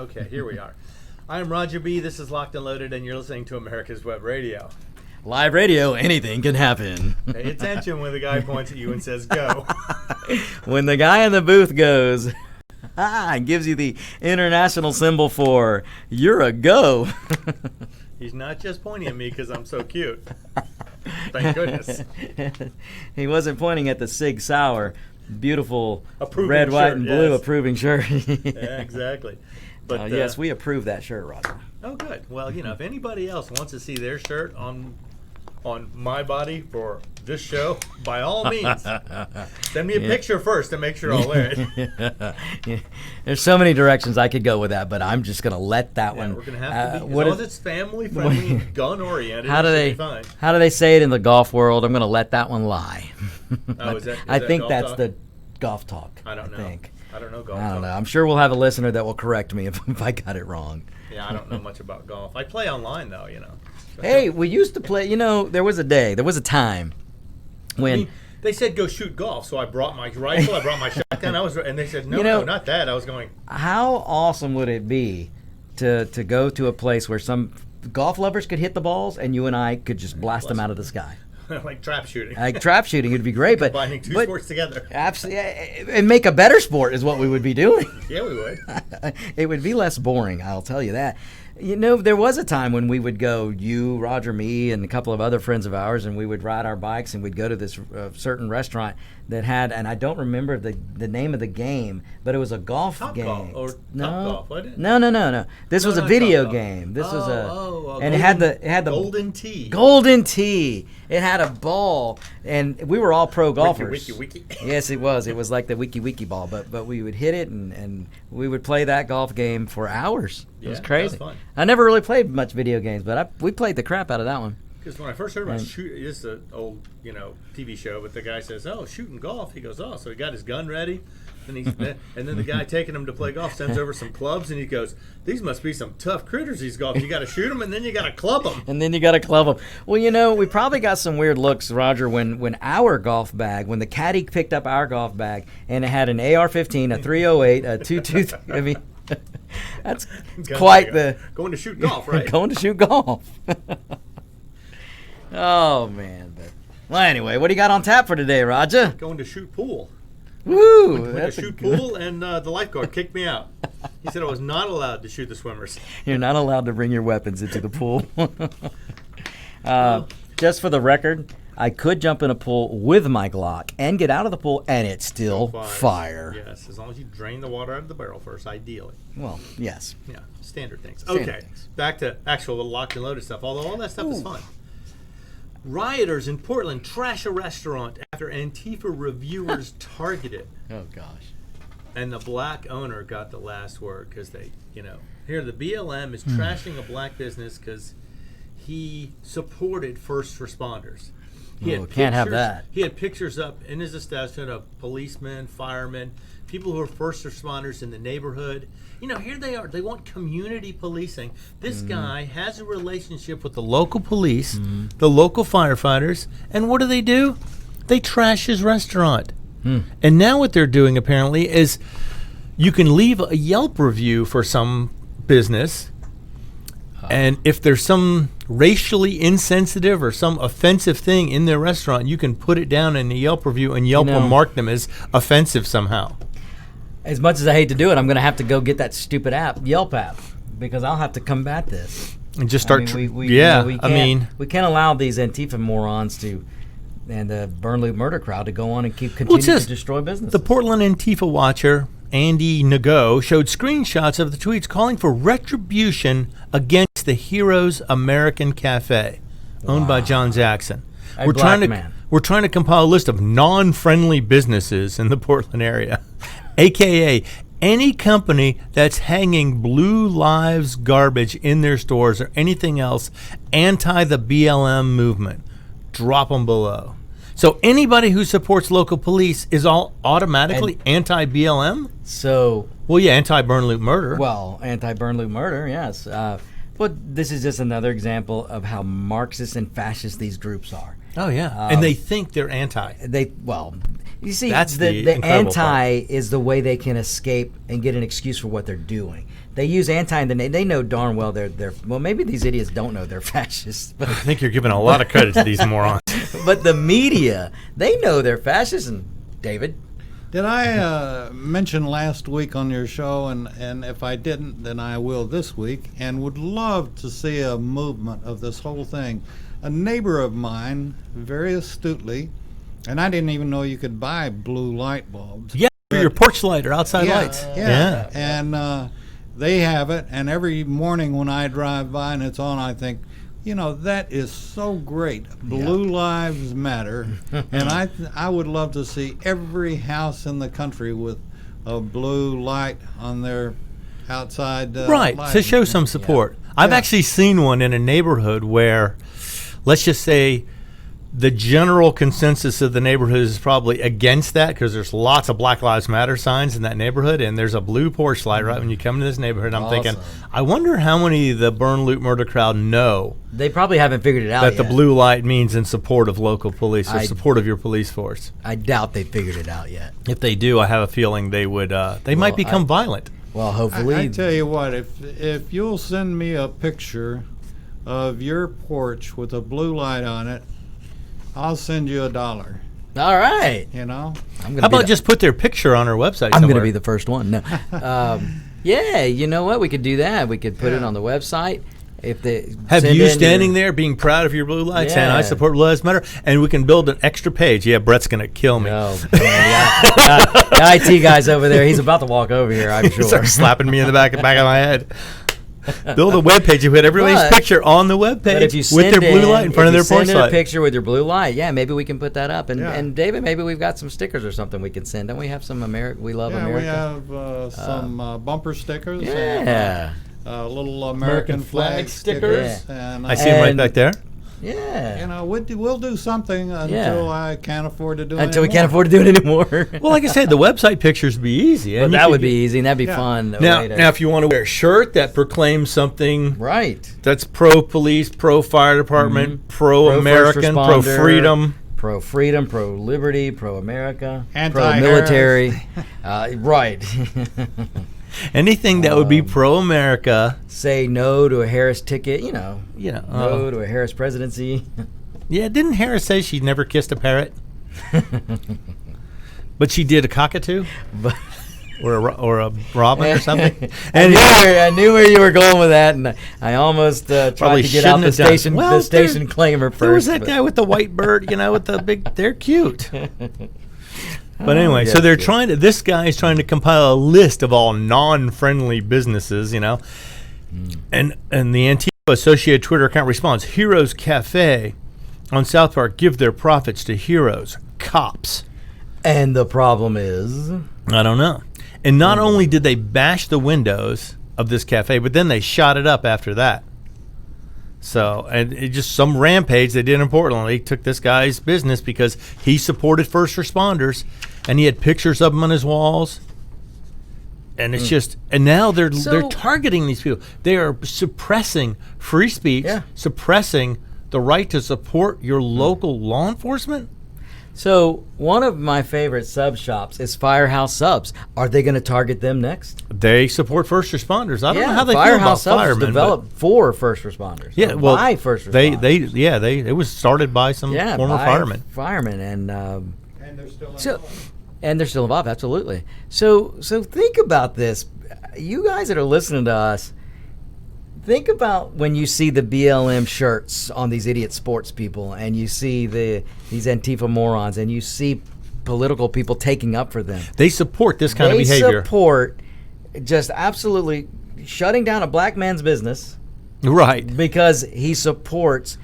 Okay, here we are. I'm Roger B. This is Locked and Loaded, and you're listening to America's Web Radio. Live radio, anything can happen. Pay attention when the guy points at you and says, go. When the guy in the booth goes, and gives you the international symbol for, you're a go. He's not just pointing at me because I'm so cute. Thank goodness. He wasn't pointing at the Sig Sauer, beautiful Approving red, white, shirt, and blue yes. approving shirt. Yeah, exactly. But Yes, we approve that shirt, Roger. Oh, good. Well, you know, if anybody else wants to see their shirt on my body for this show, by all means, send me a picture first to make sure I'll wear it. There's so many directions I could go with that, but I'm just going to let that one. We're going to have to be, as long as it's family friendly and gun oriented. How do be fine. How do they say it in the golf world? I'm going to let that one lie. Oh, is that I think golf that's talk? the golf talk. I don't know. I don't know golf. I don't talk. know. I'm sure we'll have a listener that will correct me if I got it wrong. Yeah, I don't know much about golf. I play online though, you know. Hey, we used to play. You know, there was a time when. I mean, they said go shoot golf, so I brought my rifle, I brought my shotgun. And they said no, not that. I was going. How awesome would it be to go to a place where some golf lovers could hit the balls and you and I could just blast them out of the sky? Like trap shooting. Like trap shooting would be great, but combining two sports together. Absolutely, and make a better sport is what we would be doing. Yeah, we would. It would be less boring, I'll tell you that. You know, there was a time when we would go, you, Roger, me, and a couple of other friends of ours, and we would ride our bikes and we'd go to this certain restaurant that had, and I don't remember the name of the game, but it was a golf game. Golf, or Topgolf, wasn't it? No. This was a video game. This was and it had the Golden Tee. Golden Tee. It had a ball, and we were all pro golfers. Wiki. Yes, it was. It was like the wiki ball, but we would hit it and we would play that golf game for hours. It was crazy. That was fun. I never really played much video games, but we played the crap out of that one. Because when I first heard about shoot, it's an old TV show, but the guy says, "Oh, shooting golf." He goes, "Oh, so he got his gun ready." And then the guy taking him to play golf sends over some clubs, and he goes, "These must be some tough critters. These golf. You got to shoot them, and then you got to club them." And then you got to club them. Well, you know, we probably got some weird looks, Roger, when our golf bag, when the caddy picked up our golf bag, and it had an AR-15, a 308, a 223. I mean, that's quite the going to shoot golf, right? Going to shoot golf. Oh man! Well, anyway, what do you got on tap for today, Roger? Going to shoot pool. Woo! Went to shoot pool, and the lifeguard kicked me out. He said I was not allowed to shoot the swimmers. You're not allowed to bring your weapons into the pool. Just for the record, I could jump in a pool with my Glock and get out of the pool, and it's still fire. Yes, as long as you drain the water out of the barrel first, ideally. Well, yes. Yeah, standard things. Standard things. Back to actual locked and loaded stuff, although all that stuff is fun. Rioters in Portland trash a restaurant after Antifa reviewers targeted. Oh, gosh. And the black owner got the last word because they, here the BLM is trashing a black business because he supported first responders. Can't have that. He had pictures up in his establishment of policemen, firemen, people who are first responders in the neighborhood. Here they are. They want community policing. This guy has a relationship with the local police, the local firefighters, and what do? They trash his restaurant. And now what they're doing apparently is you can leave a Yelp review for some business, and if there's some racially insensitive or some offensive thing in their restaurant, you can put it down in the Yelp review, and Yelp will mark them as offensive somehow. As much as I hate to do it, I'm going to have to go get that stupid app, Yelp app, because I'll have to combat this. And just start, we can't allow these Antifa morons and the Burn Loot Murder crowd to go on and continue to destroy businesses. The Portland Antifa watcher, Andy Nago, showed screenshots of the tweets calling for retribution against the Heroes American Cafe, owned by John Jackson. We're trying to compile a list of non-friendly businesses in the Portland area, a.k.a. any company that's hanging Blue Lives garbage in their stores or anything else anti the BLM movement. Drop them below. So anybody who supports local police is all automatically anti-BLM? Anti-Burn Loot Murder. Well, anti-Burn Loot Murder, yes. But this is just another example of how Marxist and fascist these groups are. Oh, yeah. And they think they're anti. You see, that's the anti part. is the way they can escape and get an excuse for what they're doing. they use anti in the name. They know darn well they're well, maybe these idiots don't know they're fascists, but I think you're giving a lot of credit to these morons. but the media, they know they're fascists. And David, Did I mention last week on your show, and if I didn't, then I will this week, and would love to see a movement of this whole thing. A neighbor of mine, very astutely, and I didn't even know you could buy blue light bulbs. Yeah, for your porch light or outside Yeah, lights. yeah. And they have it, and every morning when I drive by and it's on, I think, that is so great. Blue lives matter, and I would love to see every house in the country with a blue light on their outside Right, light. to show some support. I've Yeah. actually seen one in a neighborhood where, let's just say, the general consensus of the neighborhood is probably against that because there's lots of Black Lives Matter signs in that neighborhood, and there's a blue porch light right when you come into this neighborhood. I'm thinking, I wonder how many of the Burn, Loot, Murder crowd know they probably haven't figured it out that yet. the blue light means in support of local police or I- support of your police force. I doubt they figured it out yet. If they do, I have a feeling they would. They might become violent. Well, hopefully. I tell you what, if you'll send me a picture of your porch with a blue light on it, I'll send you $1. All right. You know. I'm How gonna about just put their picture on our website? I'm going to somewhere? be the first one. No. Yeah, you know what? We could do that. We could put it Yeah. on the website. If they Have send you in standing your- there being proud of your blue light, saying I Yeah. support Blue Lives Matter, and we can build an extra page. Yeah, Brett's gonna kill me. No, the IT guy's over there. He's about to walk over here, I'm He sure. starts slapping me in the back of my head. Build a web page. You put everybody's But- picture on the web But page if you with send their blue light in front of their porch send in a light. picture with your blue light, yeah, maybe we can put that up. And Yeah. and David, maybe we've got some stickers or something we can send. Don't we have some America? We love Yeah, America. we have some bumper stickers. Yeah. Little American flag stickers. And I see him right And- back there. Yeah. we'll do something until I can't afford to do it Until we anymore. can't afford to do it anymore. Well, like I said, the website pictures would be easy. But and you that could would be get- easy, and that'd be Yeah. fun. Now, if you want to wear a shirt that proclaims something right. that's pro-police, pro-fire department, pro-American, Pro-first responder, pro-freedom. Pro-freedom, pro-liberty, pro-America, Anti-Harris. pro-military. Right. Anything that would be pro-America. Say no to a Harris ticket, no Oh. to a Harris presidency. Yeah, didn't Harris say she'd never kissed a parrot? But she did a cockatoo? But Or a robin or something? I knew where you were going with that, and I almost tried Probably to get out shouldn't the have done it. station, Well, the station claimer first. There was that but- guy with the white bird, with the big. They're cute. But anyway, yeah, so they're yeah. trying to. This guy is trying to compile a list of all non-friendly businesses, and the Antifa associated Twitter account responds: Heroes Cafe on South Park give their profits to heroes, cops. And the problem is, I don't know. And not only did they bash the windows of this cafe, but then they shot it up after that. So, and it just some rampage they did in Portland. They took this guy's business because he supported first responders, and he had pictures of them on his walls. And it's just, and now they're targeting these people. They are suppressing free speech, suppressing the right to support your local law enforcement. so one of my favorite sub shops is Firehouse Subs. Are they going to target them next? They support first responders. I don't know how they Firehouse feel about Subs firemen. but- developed for first responders. Yeah, or well, by first responders. it was started by some former by firemen. Firemen, and And they're still and they're still involved. Absolutely. So think about this, you guys that are listening to us. Think about when you see the BLM shirts on these idiot sports people, and you see these Antifa morons, and you see political people taking up for them. They support this kind of They behavior. support just absolutely shutting down a black man's business Right. because he supports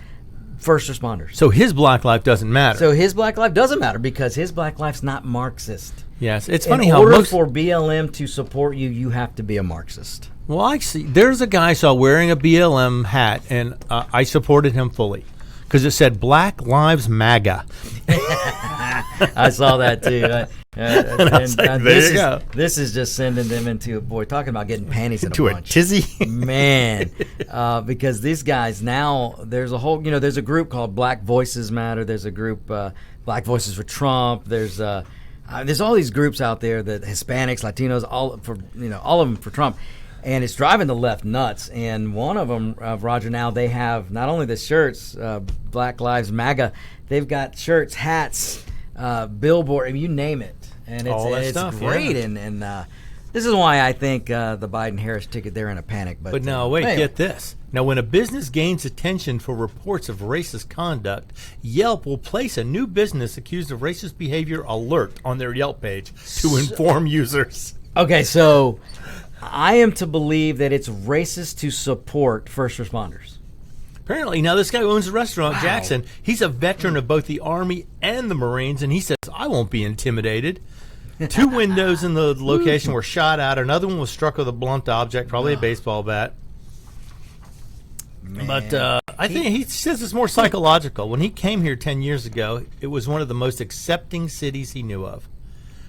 first responders. So his black life doesn't matter. So his black life doesn't matter because his black life's not Marxist. yes, it's funny In how order most. for BLM to support you, you have to be a Marxist. Well, I see. There's a guy I saw wearing a BLM hat, and I supported him fully because it said Black Lives MAGA. I saw that too. I was like, there you go. This is just sending them into talking about getting panties in a To a bunch. tizzy. Man, because these guys now, there's a whole, there's a group called Black Voices Matter. There's a group, Black Voices for Trump. There's all these groups out there that Hispanics, Latinos, all of them for Trump. and it's driving the left nuts. And one of them, Roger, now they have not only the shirts, Black Lives MAGA, they've got shirts, hats, billboard, you name it. And All that it's stuff, great. yeah. And this is why I think the Biden-Harris ticket, they're in a panic. But now, wait, get this. Now, when a business gains attention for reports of racist conduct, Yelp will place a new business accused of racist behavior alert on their Yelp page to inform users. Okay, so I am to believe that it's racist to support first responders. Apparently, now this guy who owns the restaurant, Jackson, he's a veteran of both the Army and the Marines, and he says, I won't be intimidated. 2 windows in the location were shot out. Another one was struck with a blunt object, probably a baseball bat. Man. But I think he says it's more psychological. When he came here 10 years ago, it was one of the most accepting cities he knew of.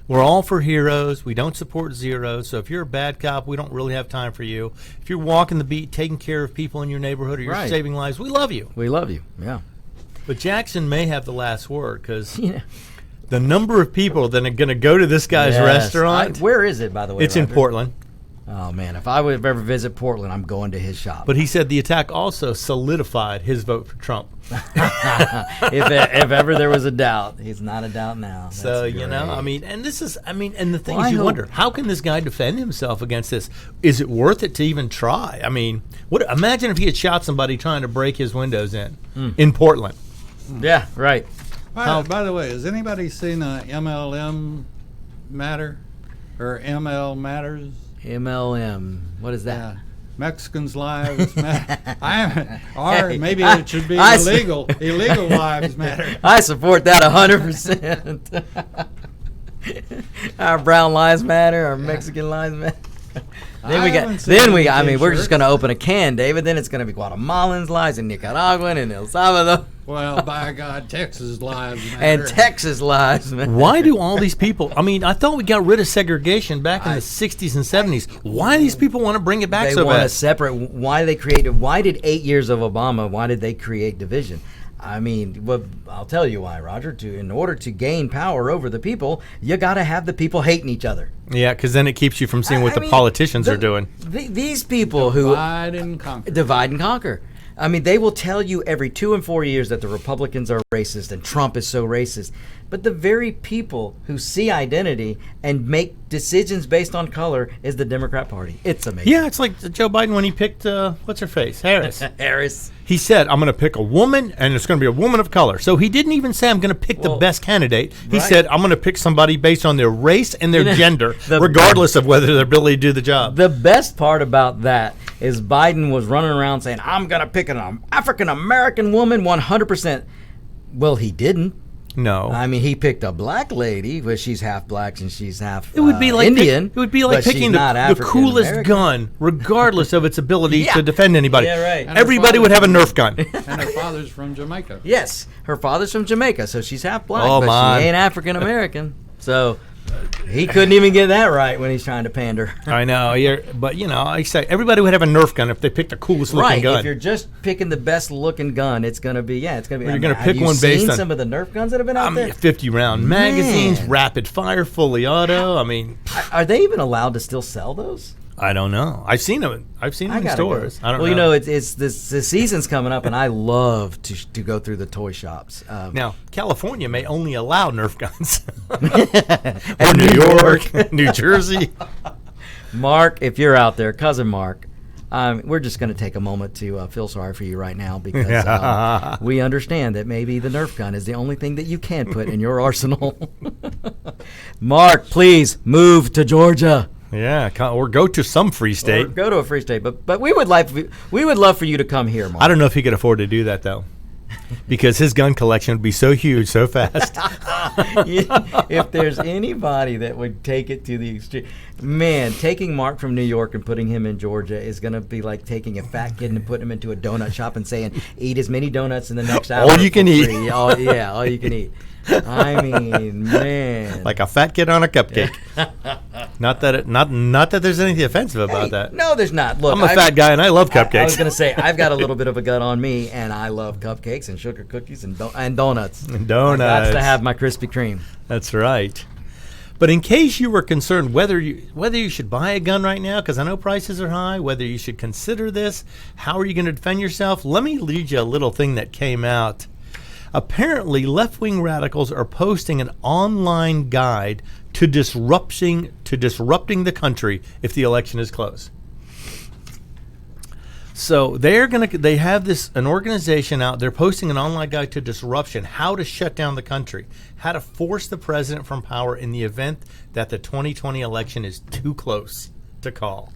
We're all for heroes. We don't support zeros. So if you're a bad cop, we don't really have time for you. If you're walking the beat, taking care of people in your neighborhood, or you're Right. saving lives, we love you. We love you, yeah. But Jackson may have the last word because Yeah. the number of people that are going to go to this guy's Yes. restaurant, Where is it, by the way? it's in Roger? Portland. Oh, man, if I would ever visit Portland, I'm going to his shop. But he said the attack also solidified his vote for Trump. if ever there was a doubt, he's not a doubt now. So, That's you know, great. I mean, and this is, I mean, and the thing Well, is, I you hope- wonder, how can this guy defend himself against this? Is it worth it to even try? I mean, what? Imagine if he had shot somebody trying to break his windows in Portland. Yeah, right. By the way, has anybody seen MLM Matter or ML Matters? MLM. What is that? Yeah. Mexicans' lives matter. Or Hey, maybe it should be I- illegal. Illegal lives matter. I support that 100%. Our brown lives matter. Our Mexican lives matter. Then we I got. haven't seen Then we any got. I mean, we're just t-shirts. going to open a can, David. Then it's going to be Guatemalans' lives and Nicaraguan and El Salvador Well, by God, Texas lives matter. and Texas lives matter. Why do all these people, I mean, I thought we got rid of segregation back in the 60s and 70s. Why do these people want to bring it back They so want to bad? separate. Why they created? Why did 8 years of Obama? Why did they create division? I mean, well, I'll tell you why, Roger. In order to gain power over the people, you got to have the people hating each other. Yeah, because then it keeps you from seeing what I the mean, politicians are doing. These people who Divide and conquer. divide and conquer. I mean, they will tell you every 2 and 4 years that the Republicans are racist and Trump is so racist. But the very people who see identity and make decisions based on color is the Democrat Party. It's amazing. Yeah, it's like Joe Biden when he picked, what's her face? Harris. Harris. He said, I'm going to pick a woman, and it's going to be a woman of color. So he didn't even say, I'm going to pick the Well, best candidate. He right. said, I'm going to pick somebody based on their race and their gender, the- regardless of whether their ability to do the job. The best part about that is Biden was running around saying, I'm going to pick an African-American woman 100%. Well, he didn't. No. I mean, he picked a black lady, where she's half black and she's half It would be like Indian. it would be like but she's picking not the coolest African-American. gun, regardless of its ability Yeah. to defend anybody. Yeah, right. And Everybody her would have a father- Nerf gun. And her father's from Jamaica. Yes, her father's from Jamaica, so she's half black, Oh, but my. she ain't African American. So he couldn't even get that right when he's trying to pander. I know, but you know, I say everybody would have a Nerf gun if they picked the coolest looking Right, gun. if you're just picking the best looking gun, it's gonna be it's gonna be. Well, you're gonna have pick you one based seen on- some of the Nerf guns that have been out I mean, there. 50 round magazines, Man. rapid fire, fully auto. I mean, Are they even allowed to still sell those? I don't know. I've seen them. I've seen them in gotta stores. go. I don't well, know. you know, it's the season's coming up, and I love to go through the toy shops. Now, California may only allow Nerf guns. And or New York, New Jersey. Mark, if you're out there, cousin Mark, we're just going to take a moment to feel sorry for you right now because we understand that maybe the Nerf gun is the only thing that you can put in your arsenal. Mark, please move to Georgia. Yeah, or go to some free Or state. go to a free state, but we would love for you to come here, Mark. I don't know if he could afford to do that, though. Because his gun collection would be so huge so fast. If there's anybody that would take it to the extreme, man, taking Mark from New York and putting him in Georgia is going to be like taking a fat kid and putting him into a donut shop and saying, eat as many donuts in the next hour. All you can for eat. free." All you can eat. I mean, man. Like a fat kid on a cupcake. Not that there's anything offensive about Hey, that. No, there's not. Look, I'm a fat guy and I love cupcakes. I was going to say, I've got a little bit of a gut on me, and I love cupcakes and sugar cookies and donuts. And donuts. I got to have my Krispy Kreme. That's right. But in case you were concerned whether you should buy a gun right now, because I know prices are high, whether you should consider this, how are you going to defend yourself? Let me read you a little thing that came out. Apparently, left-wing radicals are posting an online guide to disrupting the country if the election is close. So they have an organization out there posting an online guide to disruption, how to shut down the country, how to force the president from power in the event that the 2020 election is too close to call.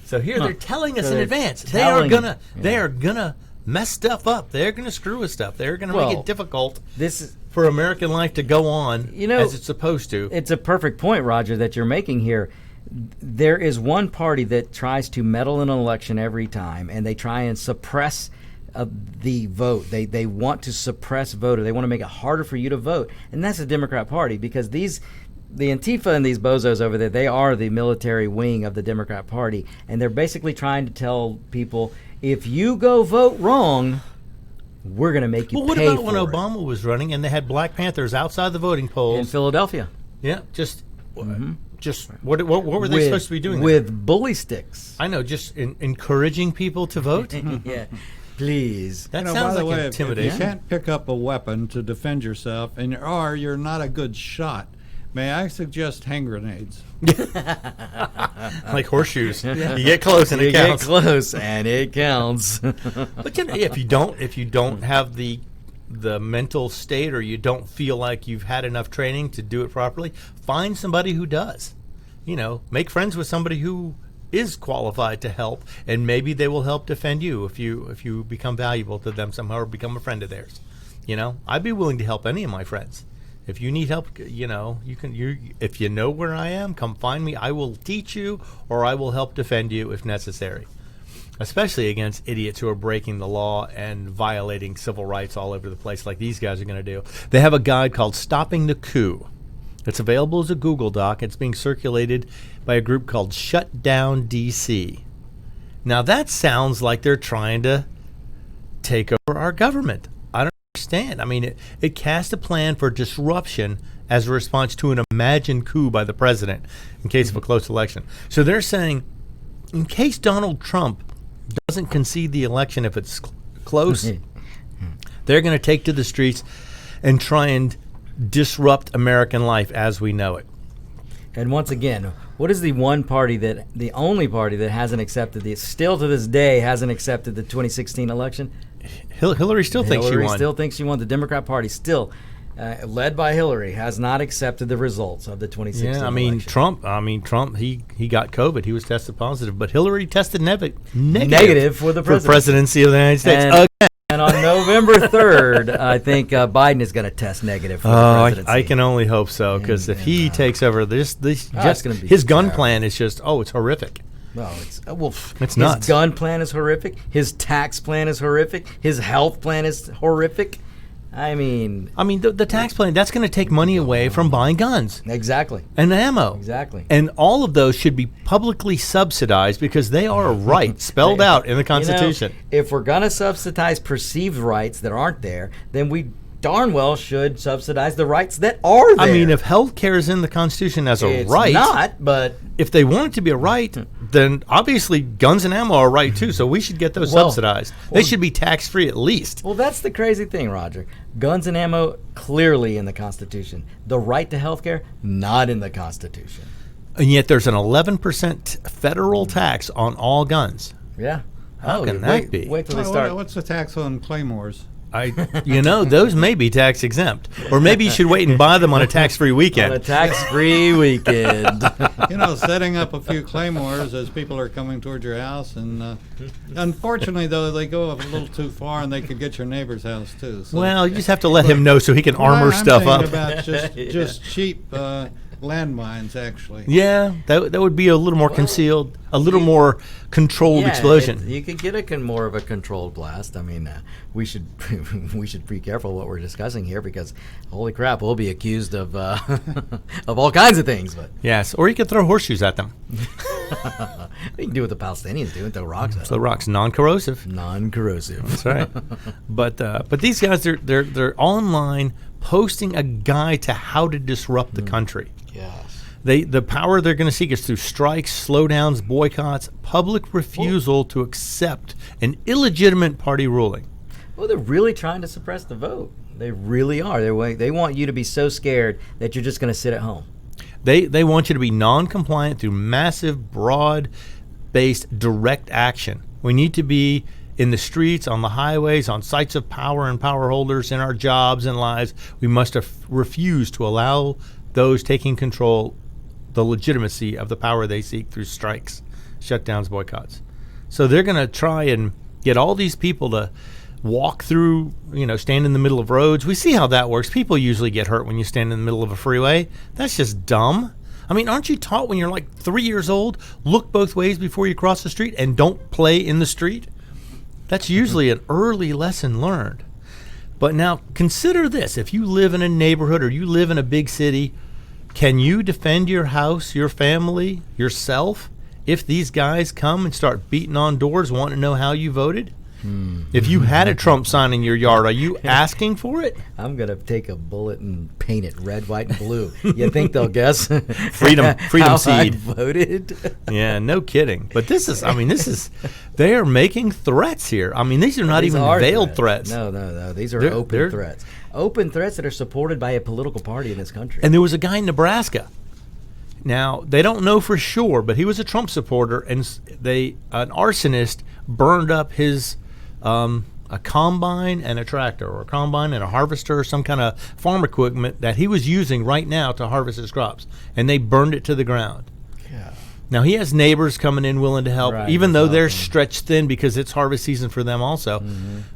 So here they're telling us in advance they are gonna mess stuff up. They're gonna screw with stuff. They're gonna make it difficult for American life to go on as it's supposed to. It's a perfect point, Roger, that you're making here. There is one party that tries to meddle in an election every time, and they try and suppress the vote. They want to suppress voter. They want to make it harder for you to vote, and that's the Democrat Party, because the Antifa and these bozos over there, they are the military wing of the Democrat Party, and they're basically trying to tell people, if you go vote wrong, we're going to make you pay for it. Well, what about when Obama was running and they had Black Panthers outside the voting polls? In Philadelphia. Yeah, just what were they supposed to be doing with bully sticks? I know, just encouraging people to vote. Yeah, please. That by sounds the like way, intimidation. If you can't pick up a weapon to defend yourself, or you're not a good shot, may I suggest hand grenades? Like horseshoes. You get close and it counts. You get close and it counts. But if you don't have the mental state, or you don't feel like you've had enough training to do it properly, find somebody who does. Make friends with somebody who is qualified to help, and maybe they will help defend you if you become valuable to them somehow or become a friend of theirs. I'd be willing to help any of my friends. If you need help, if you know where I am, come find me. I will teach you, or I will help defend you if necessary. Especially against idiots who are breaking the law and violating civil rights all over the place like these guys are going to do. They have a guide called Stopping the Coup. It's available as a Google Doc. It's being circulated by a group called Shut Down DC. Now that sounds like they're trying to take over our government. I don't understand. I mean, it cast a plan for disruption as a response to an imagined coup by the president in case of a close election. So they're saying, in case Donald Trump doesn't concede the election if it's close, they're going to take to the streets and try and disrupt American life as we know it. And once again, what is the only party that hasn't accepted still to this day hasn't accepted the 2016 election? Hillary still thinks she won. Hillary still thinks she won. The Democrat Party still, led by Hillary, has not accepted the results of the 2016 election. Trump, he got COVID. He was tested positive, but Hillary tested negative for the presidency of the United States. And on November 3rd, I think Biden is going to test negative for the presidency. I can only hope so, because if he takes over, his gun plan is just, it's horrific. Well, it's nuts. His gun plan is horrific. His tax plan is horrific. His health plan is horrific. I mean, the tax plan, that's going to take money away from buying guns. Exactly. And ammo. Exactly. And all of those should be publicly subsidized, because they are a right spelled out in the Constitution. If we're going to subsidize perceived rights that aren't there, then we darn well should subsidize the rights that are there. If health care is in the Constitution as a right. It's not, but if they want it to be a right, then obviously guns and ammo are right too, so we should get those subsidized. They should be tax-free at least. Well, that's the crazy thing, Roger. Guns and ammo, clearly in the Constitution. The right to health care, not in the Constitution. And yet there's an 11% federal tax on all guns. Yeah. How can that be? Wait till they start. What's the tax on claymores? Those may be tax exempt, or maybe you should wait and buy them on a tax-free weekend. On a tax-free weekend. Setting up a few claymores as people are coming towards your house, and unfortunately, though, they go a little too far, and they could get your neighbor's house too. So. Well, you just have to let him know so he can armor stuff up. I'm thinking about just cheap landmines, actually. Yeah, that would be a little more concealed, a little more controlled explosion. You could get more of a controlled blast. We should be careful what we're discussing here, because holy crap, we'll be accused of of all kinds of things. But yes, or you could throw horseshoes at them. You can do what the Palestinians do and throw rocks at them. Throw rocks, non-corrosive. Non-corrosive. That's right. But these guys, they're online posting a guide to how to disrupt the country. Yes. The power they're going to seek is through strikes, slowdowns, boycotts, public refusal to accept an illegitimate party ruling. Well, they're really trying to suppress the vote. They really are. They want you to be so scared that you're just going to sit at home. They want you to be non-compliant through massive, broad-based direct action. We need to be in the streets, on the highways, on sites of power and power holders, in our jobs and lives. We must refuse to allow those taking control the legitimacy of the power they seek through strikes, shutdowns, boycotts. So they're going to try and get all these people to walk through, stand in the middle of roads. We see how that works. People usually get hurt when you stand in the middle of a freeway. That's just dumb. I mean, aren't you taught when you're like 3 years old, look both ways before you cross the street and don't play in the street? That's usually an early lesson learned. But now consider this. If you live in a neighborhood or you live in a big city, can you defend your house, your family, yourself if these guys come and start beating on doors wanting to know how you voted? If you had a Trump sign in your yard, are you asking for it? I'm going to take a bullet and paint it red, white, and blue. You think they'll guess? Freedom how seed. I voted? Yeah, no kidding. But this is, they are making threats here. I mean, these are not even veiled threats. No. These are open threats. Open threats that are supported by a political party in this country. And there was a guy in Nebraska. Now, they don't know for sure, but he was a Trump supporter, and an arsonist burned up his a combine and a tractor, or a combine and a harvester, or some kind of farm equipment that he was using right now to harvest his crops, and they burned it to the ground. Yeah. Now, he has neighbors coming in willing to help, Right, even though they're helping. stretched thin because it's harvest season for them also.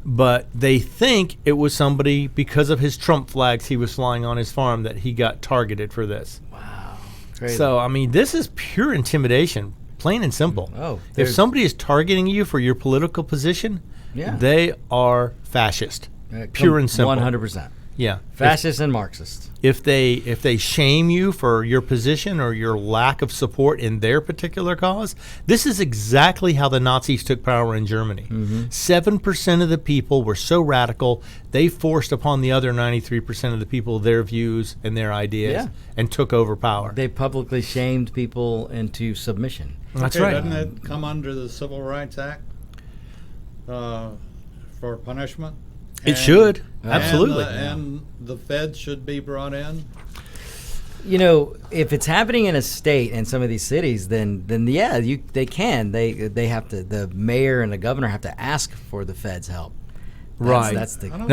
But they think it was somebody, because of his Trump flags he was flying on his farm, that he got targeted for this. Wow. Crazy. So, I mean, this is pure intimidation, plain and simple. Oh, if there's- somebody is targeting you for your political position, Yeah. they are fascist, pure and simple. 100%. Yeah. Fascist and Marxist. If they shame you for your position or your lack of support in their particular cause, this is exactly how the Nazis took power in Germany. 7% of the people were so radical, they forced upon the other 93% of the people their views and their ideas Yeah. and took over power. They publicly shamed people into submission. That's Okay, right. Doesn't it come under the Civil Rights Act for punishment? It should. Absolutely. And the feds should be brought in. If it's happening in a state and some of these cities, then yeah, they can. They have to. The mayor and the governor have to ask for the feds' help. Right. That's the. I don't,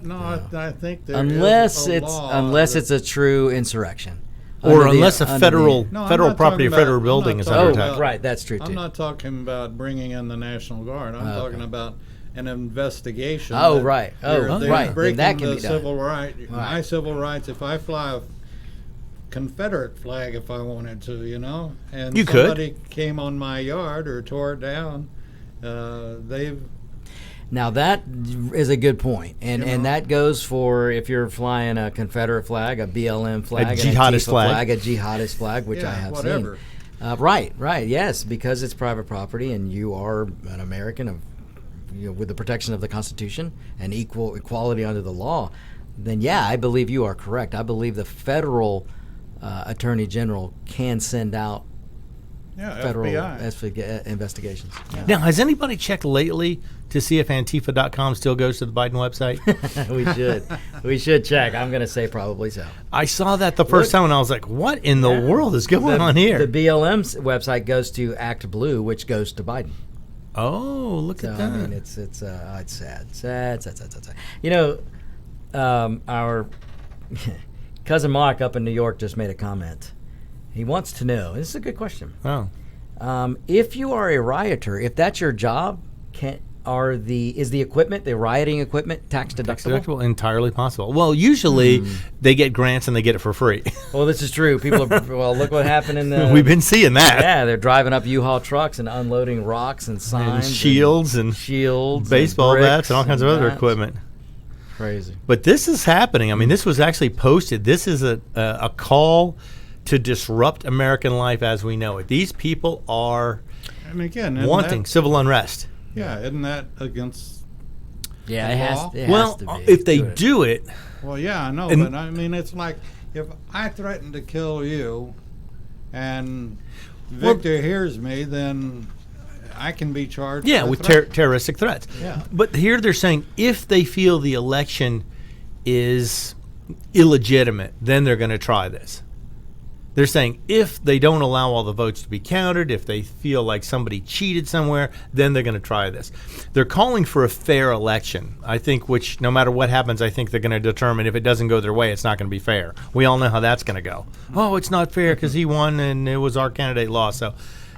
Now the- I think there Unless is a it's law unless that- it's a true insurrection. Or Under the- unless a under federal No, I'm federal not property or talking federal about- building I'm is not under talking attack. about- right, that's true too. I'm not talking about bringing in the National Guard. I'm Oh, talking okay. about an investigation. Oh, that right. Oh, they're right. Then breaking that can the be done. civil right. My Right. civil rights. If I fly a Confederate flag, if I wanted to, and You could. somebody came on my yard or tore it down, they've. Now that is a good point, and You know? that goes for if you're flying a Confederate flag, a BLM flag, and jihadist Antifa flag. a jihadist flag, which I have whatever. seen. Right, yes, because it's private property, and you are an American with the protection of the Constitution and equality under the law. Then yeah, I believe you are correct. I believe the federal attorney general can send out Yeah, federal FBI. investigations. Yeah. Now, has anybody checked lately to see if Antifa.com still goes to the Biden website? We should check. I'm going to say probably so. I saw that the first time and I was like, what in the world is going on here? The BLM's website goes to Act Blue, which goes to Biden. Oh, look So at I that. mean, it's sad. Our cousin Mark up in New York just made a comment. He wants to know. This is a good question. Oh. If you are a rioter, if that's your job, is the equipment, the rioting equipment, tax deductible? Deductible, entirely possible. Well, usually they get grants and they get it for free. Well, this is true. People are, well, look what happened in the. We've been seeing that. Yeah, they're driving up U-Haul trucks and unloading rocks and And signs, shields and shields, baseball and bats and all kinds of other bats. equipment. Crazy. But this is happening. I mean, this was actually posted. This is a call to disrupt American life as we know it. These people are And again, isn't wanting that- civil unrest. Yeah, isn't that against Yeah, the it has, law? it has Well, to be. if they Good. do it, Well, yeah, I know, And- but I mean, it's like if I threaten to kill you, and Victor hears me, then I can be charged. yeah, for with threat. terroristic threats. Yeah. But here they're saying if they feel the election is illegitimate, then they're going to try this. They're saying if they don't allow all the votes to be counted, if they feel like somebody cheated somewhere, then they're going to try this. They're calling for a fair election, I think, which no matter what happens, I think they're going to determine if it doesn't go their way, it's not going to be fair. We all know how that's going to go. Oh, it's not fair because he won and it was our candidate lost. So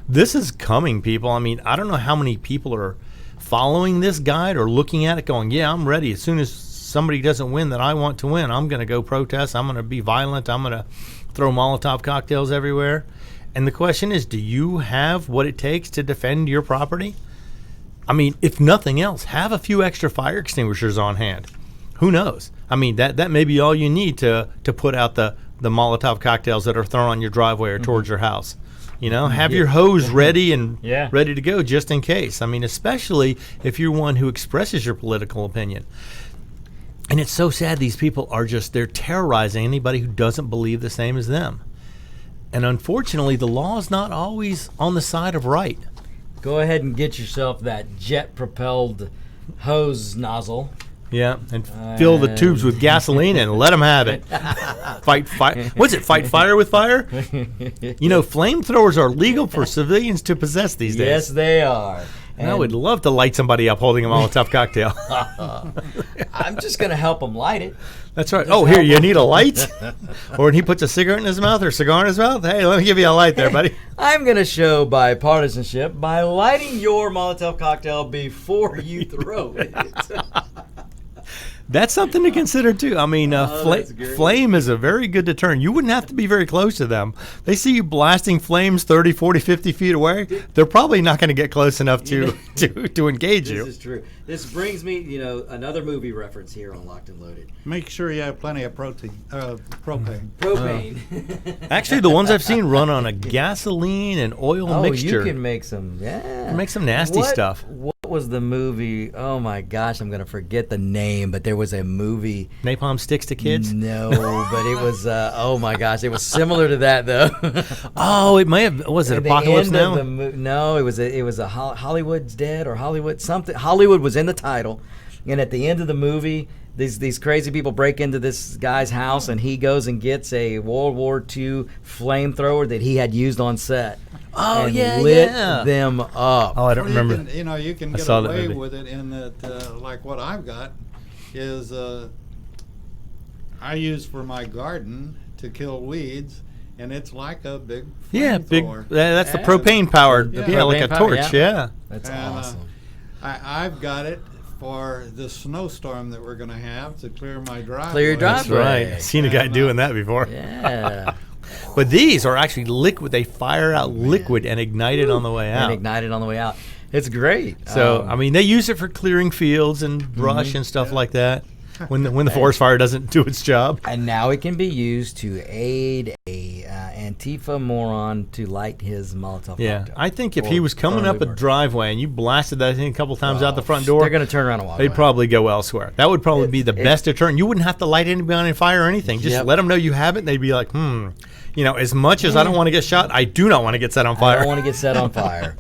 this is coming, people. I mean, I don't know how many people are following this guide or looking at it going, yeah, I'm ready. As soon as somebody doesn't win that I want to win, I'm going to go protest. I'm going to be violent. I'm going to throw Molotov cocktails everywhere. And the question is, do you have what it takes to defend your property? I mean, if nothing else, have a few extra fire extinguishers on hand. Who knows? I mean, that may be all you need to put out the Molotov cocktails that are thrown on your driveway or towards your house. You know, have your hose ready and Yeah. ready to go just in case. I mean, especially if you're one who expresses your political opinion. And it's so sad these people are they're terrorizing anybody who doesn't believe the same as them. And unfortunately, the law is not always on the side of right. Go ahead and get yourself that jet-propelled hose nozzle. Yeah, and fill the tubes with gasoline and let them have it. Fight fire. What's it? Fight fire with fire? You know, flamethrowers are legal for civilians to possess these days. Yes, they are. And I would love to light somebody up holding a Molotov cocktail. I'm just going to help them light it. That's right. Oh, here, you need a light? Or when he puts a cigarette in his mouth or a cigar in his mouth? Hey, let me give you a light there, buddy. I'm going to show bipartisanship by lighting your Molotov cocktail before you throw it. That's something to consider, too. I mean, that's great. flame is a very good deterrent. You wouldn't have to be very close to them. They see you blasting flames 30, 40, 50 feet away. They're probably not going to get close enough to engage you. This is true. This brings me, another movie reference here on Locked and Loaded. Make sure you have plenty of propane. Propane. Actually, the ones I've seen run on a gasoline and oil mixture. You can make some, Make some nasty stuff. What was the movie? Oh my gosh, I'm going to forget the name, but there was a movie. Napalm sticks to kids? No, but it was, oh my gosh, it was similar to that though. Oh, it may have. Was it At the Apocalypse end of Now? no, it was a Hollywood's Dead or Hollywood something. Hollywood was in the title, and at the end of the movie, these crazy people break into this guy's house, and he goes and gets a World War II flamethrower that he had used on set. Oh, and yeah, lit yeah. them up. Oh, I don't Well, remember. you can I get saw that away movie. with it in that, like what I've got is I use for my garden to kill weeds, and it's like a big Yeah, big. flamethrower. That's the Yeah. propane powered. Yeah. Yeah, like a Propane power, torch. yeah. Yeah. That's And, awesome. I've got it for the snowstorm that we're going to have to clear my driveway. Clear your That's driveway. right. I've seen a guy And, doing that before. Yeah. But these are actually liquid. They fire out liquid and ignite it on the way out. And ignite it on the way out. It's great. So I mean, they use it for clearing fields and brush and stuff like that. When the forest fire doesn't do its job. and now it can be used to aid a Antifa moron to light his Molotov Yeah, cocktail. I think if Or he was coming burn up a Uber. driveway and you blasted that thing a couple times out the front door, They're going to turn around and walk they'd away. probably go elsewhere. That would probably be the best deterrent. You wouldn't have to light anybody on fire or anything. Just Yep. let them know you have it, and they'd be like, as much as I don't want to get shot, I do not want to get set on I fire. don't want to get set on fire.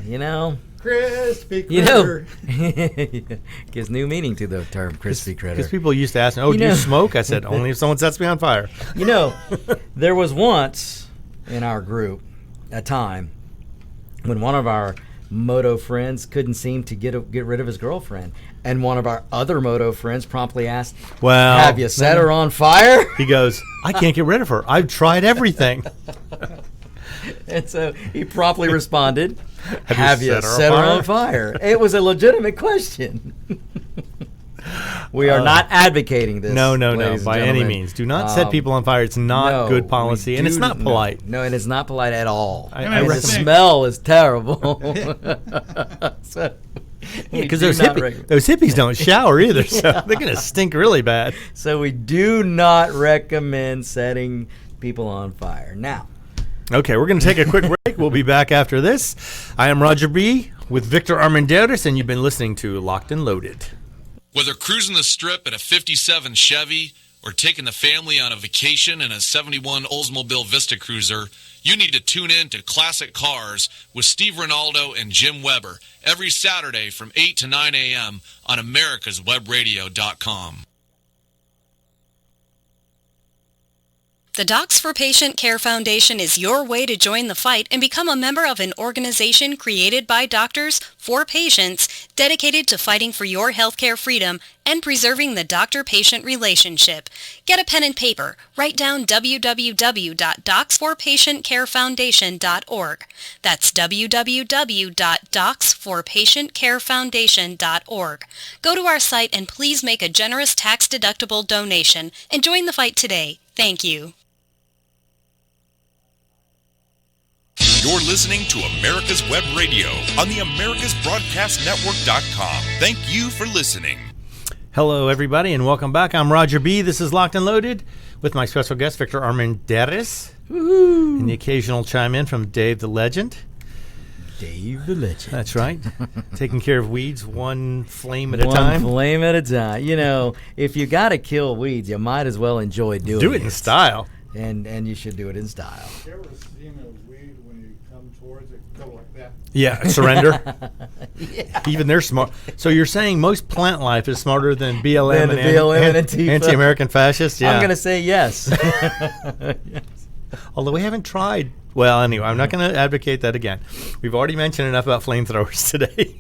You know, Crispy you critter. know, gives new meaning to the term crispy critter. Because people used to ask me, "Oh, You do you know- smoke?" I said, "Only if someone sets me on fire." You know, there was once in our group a time when one of our moto friends couldn't seem to get rid of his girlfriend, and one of our other moto friends promptly asked, Well, "Have you set her on fire?" He goes, "I can't get rid of her. I've tried everything." And so he promptly responded, Have "Have you you set her set on her fire?" on fire?" It was a legitimate question. We are not advocating this. No, ladies and by any gentlemen. means. Do not set people on fire. It's not No, good policy, we and it's do not polite. No, and it's not polite at all. I And the recommend- smell is terrible. So, we Because do those not rec- hippies don't shower either, so they're gonna stink really bad. so we do not recommend setting people on fire. Now, Okay, we're gonna take a quick break. We'll be back after this. I am Roger B. with Victor Armendariz, and you've been listening to Locked and Loaded. Whether cruising the strip in a 57 Chevy or taking the family on a vacation in a 71 Oldsmobile Vista Cruiser, you need to tune in to Classic Cars with Steve Ronaldo and Jim Weber every Saturday from 8 to 9 a.m. on americaswebradio.com. The Docs for Patient Care Foundation is your way to join the fight and become a member of an organization created by doctors for patients dedicated to fighting for your healthcare freedom and preserving the doctor-patient relationship. Get a pen and paper. Write down www.docsforpatientcarefoundation.org. That's www.docsforpatientcarefoundation.org. Go to our site and please make a generous tax-deductible donation and join the fight today. Thank you. You're listening to America's Web Radio on the AmericasBroadcastNetwork.com. Thank you for listening. Hello, everybody, and welcome back. I'm Roger B. This is Locked and Loaded with my special guest, Victor Armendariz. And the occasional chime in from Dave the Legend. Dave the Legend. That's right. Taking care of weeds one flame at a time. One flame at a time. You know, if you got to kill weeds, you might as well enjoy doing it. Do it in style. And you should do it in style. You ever seen a weed when you come towards it go like that? Yeah, surrender. Yeah. Even they're smart. So you're saying most plant life is smarter than BLM and Antifa. anti-American fascists? Yeah. I'm going to say yes. Yes. Although we haven't tried. Well, anyway, I'm not going to advocate that again. We've already mentioned enough about flamethrowers today.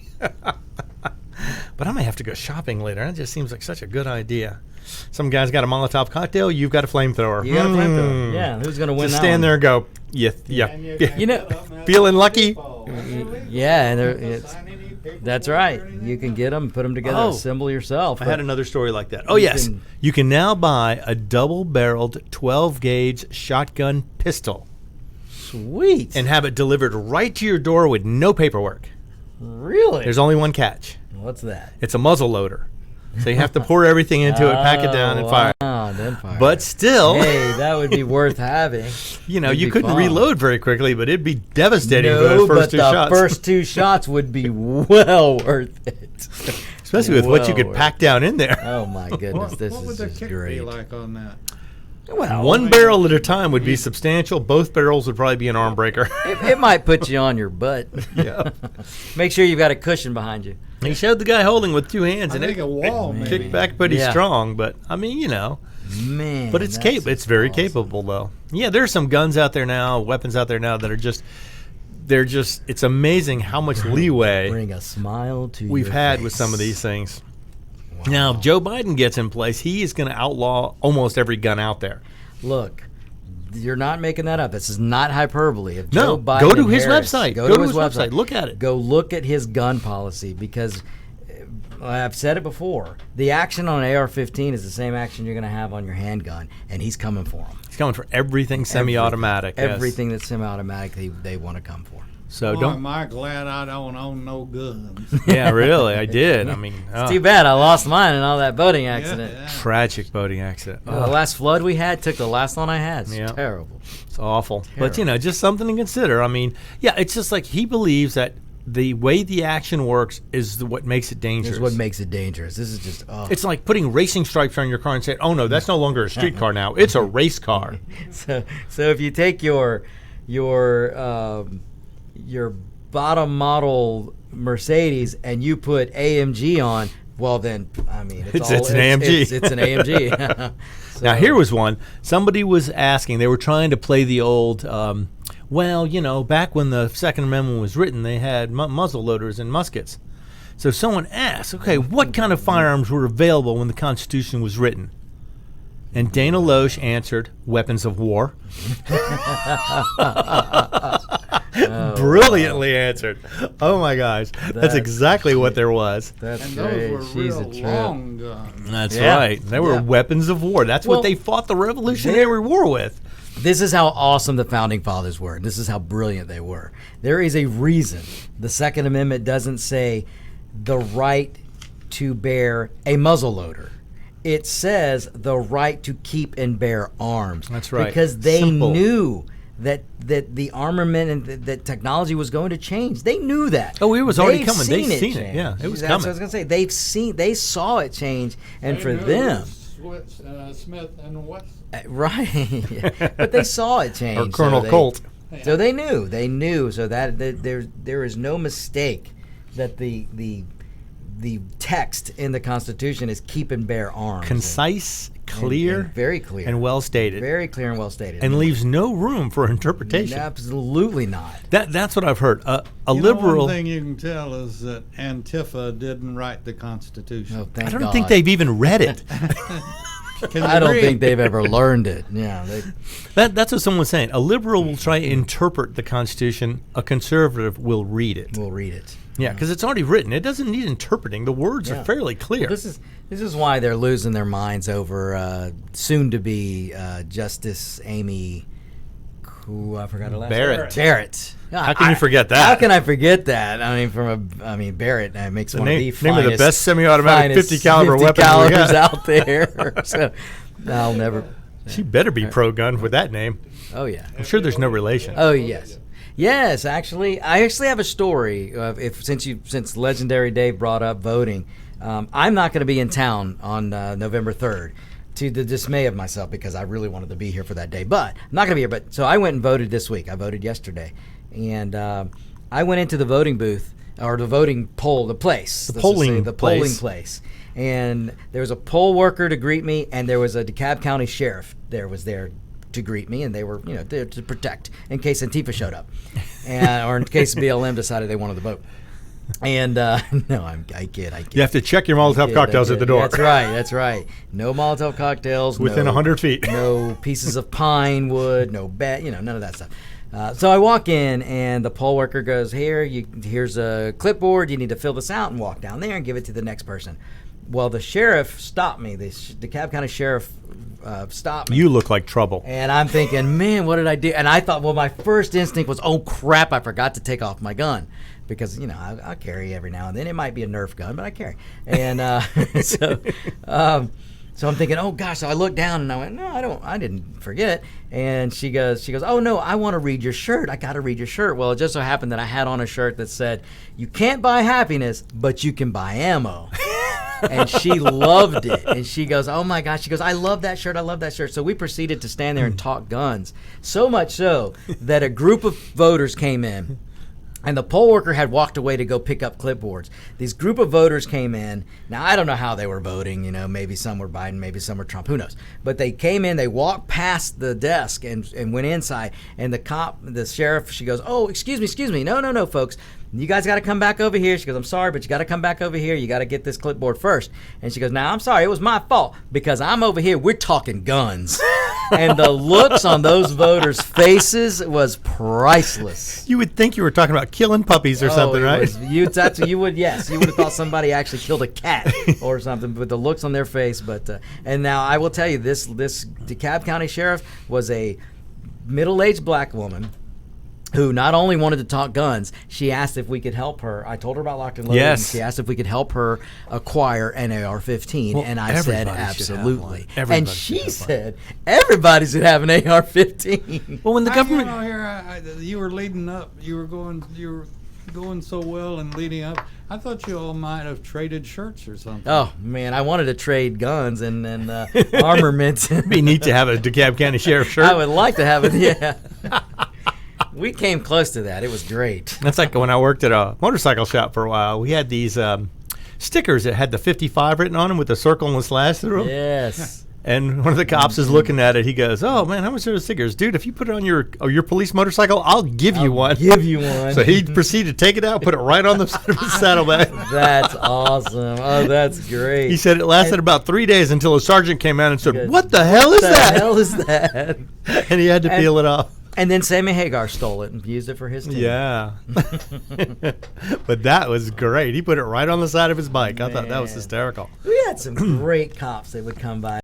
But I might have to go shopping later. That just seems like such a good idea. Some guy's got a Molotov cocktail. You've got a flamethrower. You got a flamethrower. Yeah, who's going to win just that stand one? there and go, yeah. You know, feeling lucky? Yeah, and that's right. You can get them, put them together, assemble yourself. I had another story like that. Oh, yes. You can now buy a double-barreled 12-gauge shotgun pistol. Sweet. And have it delivered right to your door with no paperwork. Really? There's only one catch. What's that? It's a muzzle loader. So you have to pour everything into it, pack it down, and fire. Then fire. But still, hey, that would be worth having. You know, It'd you be couldn't fun. reload very quickly, but it'd be devastating for No, those first but two the shots. first two shots would be well worth it. Especially with what you could pack down in there. Oh my goodness, this what would is the just kick great. be like on that? Well, One barrel at a time would be substantial. Both barrels would probably be an arm breaker. it might put you on your butt. Yeah. Make sure you've got a cushion behind you. He showed the guy holding with two hands, and I think a wall, it maybe. kicked back pretty Yeah. strong. But I mean, you know, Man, but it's that's it's very awesome. capable though. Yeah, there's some guns out there now, weapons out there now that are just, it's amazing how much leeway Bring a smile to we've your had face. with some of these things. Now, if Joe Biden gets in place, he is going to outlaw almost every gun out there. Look, you're not making that up. This is not hyperbole. If No, Joe Biden go to and his Harris- website. Go Go to to his his website. website. Look at it. Go look at his gun policy because I've said it before. The action on an AR-15 is the same action you're going to have on your handgun, and he's coming for them. He's coming for everything semi-automatic. yes. Everything that's semi-automatic, they want to come for. So Boy, don't. am I glad I don't own no guns. Yeah, really, I did. I mean, It's too bad I lost mine in all that boating accident. Yeah. tragic boating accident. The last flood we had took the last one I had. It's Yeah. terrible. It's awful. But, you know, just something to consider. I mean, yeah, it's just like he believes that the way the action works is what makes it dangerous. This is what makes it dangerous. This is just, It's like putting racing stripes on your car and saying, oh, no, that's no longer a street car now. It's a race car. So if you take your bottom model Mercedes and you put AMG on, well then, I mean, It's an AMG. It's an AMG. Now, here was one. Somebody was asking, they were trying to play the old, well, you know, back when the Second Amendment was written, they had muzzle loaders and muskets. So someone asked, okay, what kind of firearms were available when the Constitution was written? And Dana Loesch answered, weapons of war. Brilliantly answered. Oh, my gosh. That's exactly what there was. That's And great. those were She's a real trip. long guns. That's Yeah. right. They were Yeah. weapons of war. That's Well, what they fought the Revolutionary War with. This is how awesome the Founding Fathers were. This is how brilliant they were. There is a reason the Second Amendment doesn't say the right to bear a muzzle loader. It says the right to keep and bear arms. That's right. Because they Simple. knew that the armament and that technology was going to change. They knew that. Oh, it was already They've coming. They've seen it. change. Yeah, it was That's coming. what I was going to say. They saw it change, and They for knew it them, was Smith and Wesson. right? But they saw it change. Or Colonel Colt. So they knew. So that there is no mistake that the text in the Constitution is keep and bear arms. Concise, clear, and very clear, and well stated. very clear and well stated, And leaves no room for interpretation. Absolutely not. That's what I've heard. A You know, liberal. one thing you can tell is that Antifa didn't write the Constitution. Oh, thank I don't God. think they've even read it. Can I you don't read? think they've ever learned it. Yeah. That's what someone was saying. A liberal will try to interpret the Constitution. A conservative will read it. We'll read it. Yeah, because it's already written. It doesn't need interpreting. The words Yeah. are fairly clear. This is why they're losing their minds over soon to be Justice Amy. Who I forgot her last Barrett. name. Barrett. How can you forget that? How can I forget that? I mean, Barrett makes one of the name of the finest, best semi-automatic finest 50 caliber 50 weapon we calibers got. out there. So I'll never. She better be pro-gun with that name. Oh yeah. I'm sure there's no relation. Oh yes. Yes, actually, I have a story. Since legendary Dave brought up voting, I'm not going to be in town on November 3rd, to the dismay of myself because I really wanted to be here for that day. But I'm not going to be here. But so I went and voted this week. I voted yesterday, and I went into the voting booth or the voting poll, the place, polling place, and there was a poll worker to greet me, and there was a DeKalb County sheriff was there to greet me, and they were there to protect in case Antifa showed up, or in case BLM decided they wanted to vote. And no, I kid. You have to check your Molotov cocktails at the door. That's right. No Molotov cocktails. Within 100 feet. No pieces of pine wood. No none of that stuff. So I walk in, and the poll worker goes, here's a clipboard. You need to fill this out and walk down there and give it to the next person. Well, the sheriff stopped me. The DeKalb County sheriff stopped me. You look like trouble. And I'm thinking, man, what did I do? And I thought, well, my first instinct was, oh, crap, I forgot to take off my gun. Because, I carry every now and then. It might be a Nerf gun, but I carry. And so I'm thinking, oh, gosh. So I looked down, and I went, no, I didn't forget. And she goes, oh, no, I want to read your shirt. I got to read your shirt. Well, it just so happened that I had on a shirt that said, you can't buy happiness, but you can buy ammo. And she loved it. And she goes, oh, my gosh. She goes, I love that shirt. I love that shirt. So we proceeded to stand there and talk guns. So much so that a group of voters came in. And the poll worker had walked away to go pick up clipboards. These group of voters came in. Now, I don't know how they were voting. Maybe some were Biden, maybe some were Trump. Who knows? But they came in. They walked past the desk and went inside. And the sheriff, she goes, oh, excuse me. No, folks. You guys got to come back over here. She goes, I'm sorry, but you got to come back over here. You got to get this clipboard first. And she goes, now, I'm sorry. It was my fault because I'm over here. We're talking guns. And the looks on those voters' faces was priceless. You would think you were talking about killing puppies or something, right? You would have thought somebody actually killed a cat or something, but the looks on their face. And now I will tell you, this DeKalb County sheriff was a middle-aged black woman who not only wanted to talk guns, she asked if we could help her. I told her about locked and loaded. Yes. And she asked if we could help her acquire an AR-15, Well, and I said everybody should have absolutely. one. And Everybody should she have said everybody should have an AR-15. Well, when the government... You were leading up. You were going so well and leading up. I thought you all might have traded shirts or something. Oh man, I wanted to trade guns and armaments. It'd be neat to have a DeKalb County Sheriff shirt. I would like to have it. Yeah. We came close to that. It was great. That's like when I worked at a motorcycle shop for a while. We had these stickers that had the 55 written on them with a circle and a slash through them. Yes. And one of the cops is looking at it. He goes, "Oh man, how much are the stickers, dude? If you put it on your police motorcycle, I'll give you one." Give you one. So he proceeded to take it out, put it right on the side of his saddlebag. That's awesome. Oh, that's great. He said it lasted about 3 days until a sergeant came out and said, "What the hell is What that?" the hell is that? And he had to peel it off. And then Sammy Hagar stole it and used it for his team. Yeah. But that was great. He put it right on the side of his bike. I thought that was Man. hysterical. We had some great cops that would come by.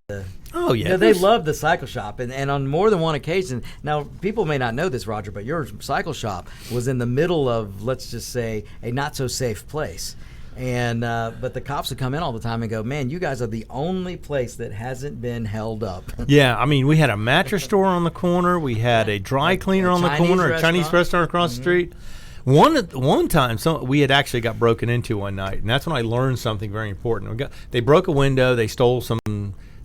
Oh, yeah. They loved the cycle shop. And on more than one occasion, now people may not know this, Roger, but your cycle shop was in the middle of, let's just say, a not-so-safe place. And but the cops would come in all the time and go, man, you guys are the only place that hasn't been held up. Yeah, I mean, we had a mattress store on the corner. We had a dry cleaner on the Chinese corner, a Chinese restaurant across the street. One time, we had actually got broken into one night, and that's when I learned something very important. They broke a window. They stole some.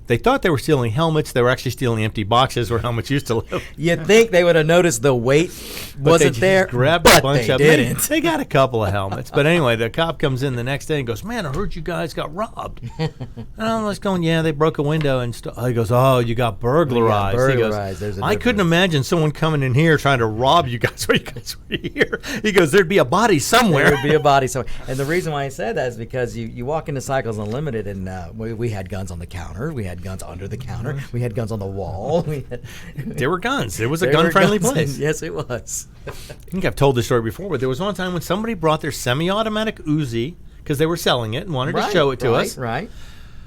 They thought they were stealing helmets. They were actually stealing empty boxes where helmets used to live. You'd think they would have noticed the weight wasn't there, Grabbed but a bunch they of didn't. They got a couple of helmets, but anyway, the cop comes in the next day and goes, "Man, I heard you guys got robbed." And I was going, "Yeah, they broke a window and he goes, "Oh, you got burglarized." burglarized. He There's goes, a "I couldn't imagine someone coming in here trying to rob you guys while you guys were here." He goes, "There'd be a body somewhere." There would be a body somewhere. And the reason why I said that is because you walk into Cycles Unlimited and we had guns on the counter. We had guns under the counter. We had guns on the wall. There were guns. It was a There were gun-friendly guns. place. Yes, it was. I think I've told this story before, but there was one time when somebody brought their semi-automatic Uzi because they were selling it and wanted to show it to us. Right.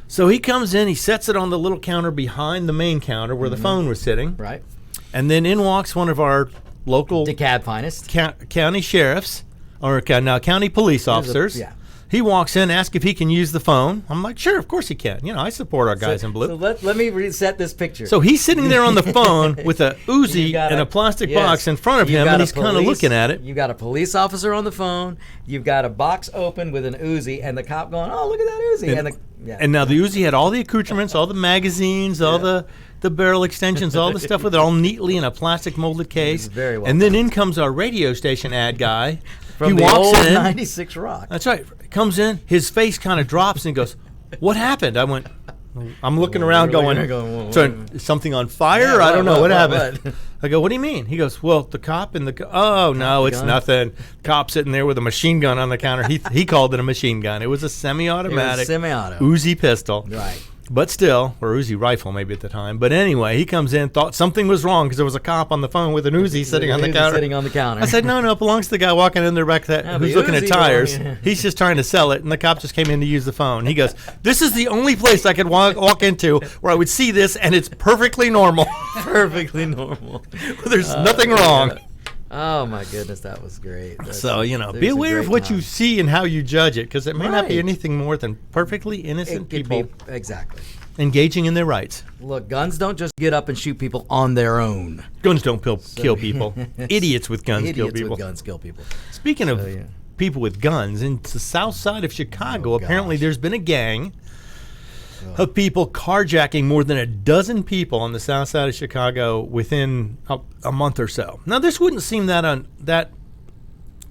So he comes in, he sets it on the little counter behind the main counter where the phone was sitting. Right. And then in walks one of our local DeKalb finest. county sheriffs or county police officers. yeah. He walks in, asks if he can use the phone. I'm like, sure, of course he can. You know, I support our guys in blue. So let me reset this picture. So he's sitting there on the phone with a Uzi You've got and a plastic box in front of You've him, got and a he's kind of police- looking at it. You've got a police officer on the phone. You've got a box open with an Uzi, and the cop going, "Oh, look at that Uzi!" And now the Uzi had all the accoutrements, all the magazines, all the barrel extensions, all the stuff with it, all neatly in a plastic molded case. very well and then in comes our radio station ad guy. from he the walks old in. 96 Rock. That's right. Comes in, his face kind of drops, and he goes, "What happened?" I went, I'm looking around going, is something on fire? Yeah, I don't know. What what? happened? I go, "What do you mean?" He goes, "Well, the cop and oh, no, it's gun? nothing. Cop sitting there with a machine gun on the counter." He called it a machine gun. It was a semi-automatic semi-auto. Uzi pistol. Right. But still, or Uzi rifle maybe at the time. But anyway, he comes in, thought something was wrong because there was a cop on the phone with an Uzi sitting on the counter. Sitting on the counter. I said, no, it belongs to the guy walking in there back that Yeah, who's the looking at Uzi tires. boy. He's just trying to sell it, and the cop just came in to use the phone. He goes, "This is the only place I could walk into where I would see this, and it's perfectly normal. perfectly normal. There's nothing wrong." Oh my goodness, that was great. So, It be was a aware of great what time. you see and how you judge it, because it may not be Right. anything more than perfectly innocent It could people be- exactly. engaging in their rights. Look, guns don't just get up and shoot people on their own. Guns don't kill people. Idiots with guns kill Idiots people. with guns kill people. Speaking of yeah. people with guns, in the south side of Chicago, apparently gosh. there's been a gang of people carjacking more than a dozen people on the south side of Chicago within a month or so. Now, this wouldn't seem that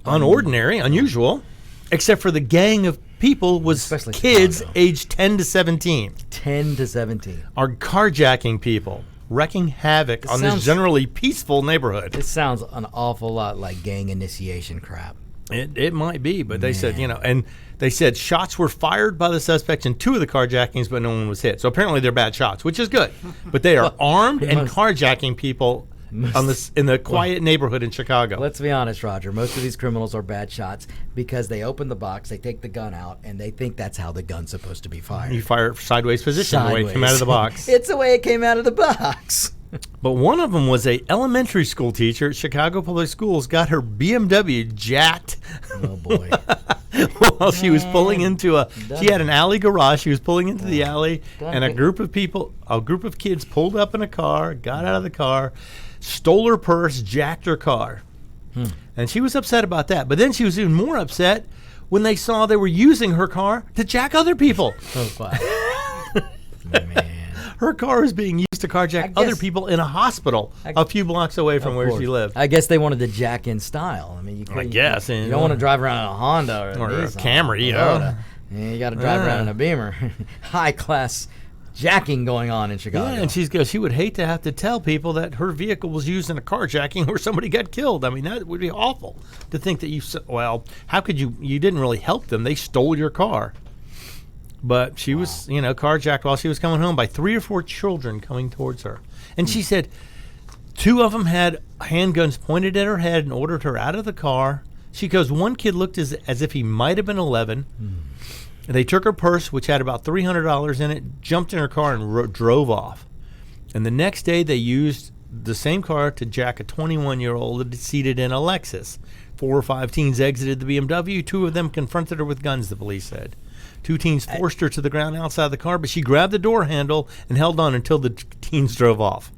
unusual, except for the gang of people was Especially kids Chicago. aged 10 to 17 10 to 17. are carjacking people, wreaking havoc on this sounds- generally peaceful neighborhood. This sounds an awful lot like gang initiation crap. It might be, but they said, and they said shots were fired by the suspects in 2 of the carjackings, but no one was hit. So apparently they're bad shots, which is good. But they are armed and must- carjacking people in the quiet neighborhood in Chicago. Let's be honest, Roger. Most of these criminals are bad shots because they open the box, they take the gun out, and they think that's how the gun's supposed to be fired. You fire it sideways position the way it came out of the box. It's the way it came out of the box. But one of them was a elementary school teacher at Chicago Public Schools, got her BMW jacked Oh boy. while she was pulling into she had an alley garage. She was pulling into the alley, Done and a it. group of kids pulled up in a car, got out of the car, stole her purse, jacked her car. And she was upset about that. But then she was even more upset when they saw they were using her car to jack other people. Oh, wow. Man. Her car was being used to carjack guess- other people in a hospital a few blocks away from Of where course. she lived. I guess they wanted to jack in style. I mean, you I guess, You and- don't want to drive around in a Honda Or a Nissan Camry, or Toyota. Yeah, you got to drive around in a Beamer. High class jacking going on in Chicago. Yeah, and she would hate to have to tell people that her vehicle was used in a carjacking where somebody got killed. I mean, that would be awful to think that how could you didn't really help them. They stole your car. But she was, carjacked while she was coming home by 3 or 4 children coming towards her. And she said 2 of them had handguns pointed at her head and ordered her out of the car. She goes, one kid looked as if he might have been 11. They took her purse, which had about $300 in it, jumped in her car, and drove off. And the next day, they used the same car to jack a 21-year-old seated in a Lexus 4 or 5 teens exited the BMW. 2 of them confronted her with guns, the police said. 2 teens forced her to the ground outside the car, but she grabbed the door handle and held on until the teens drove off.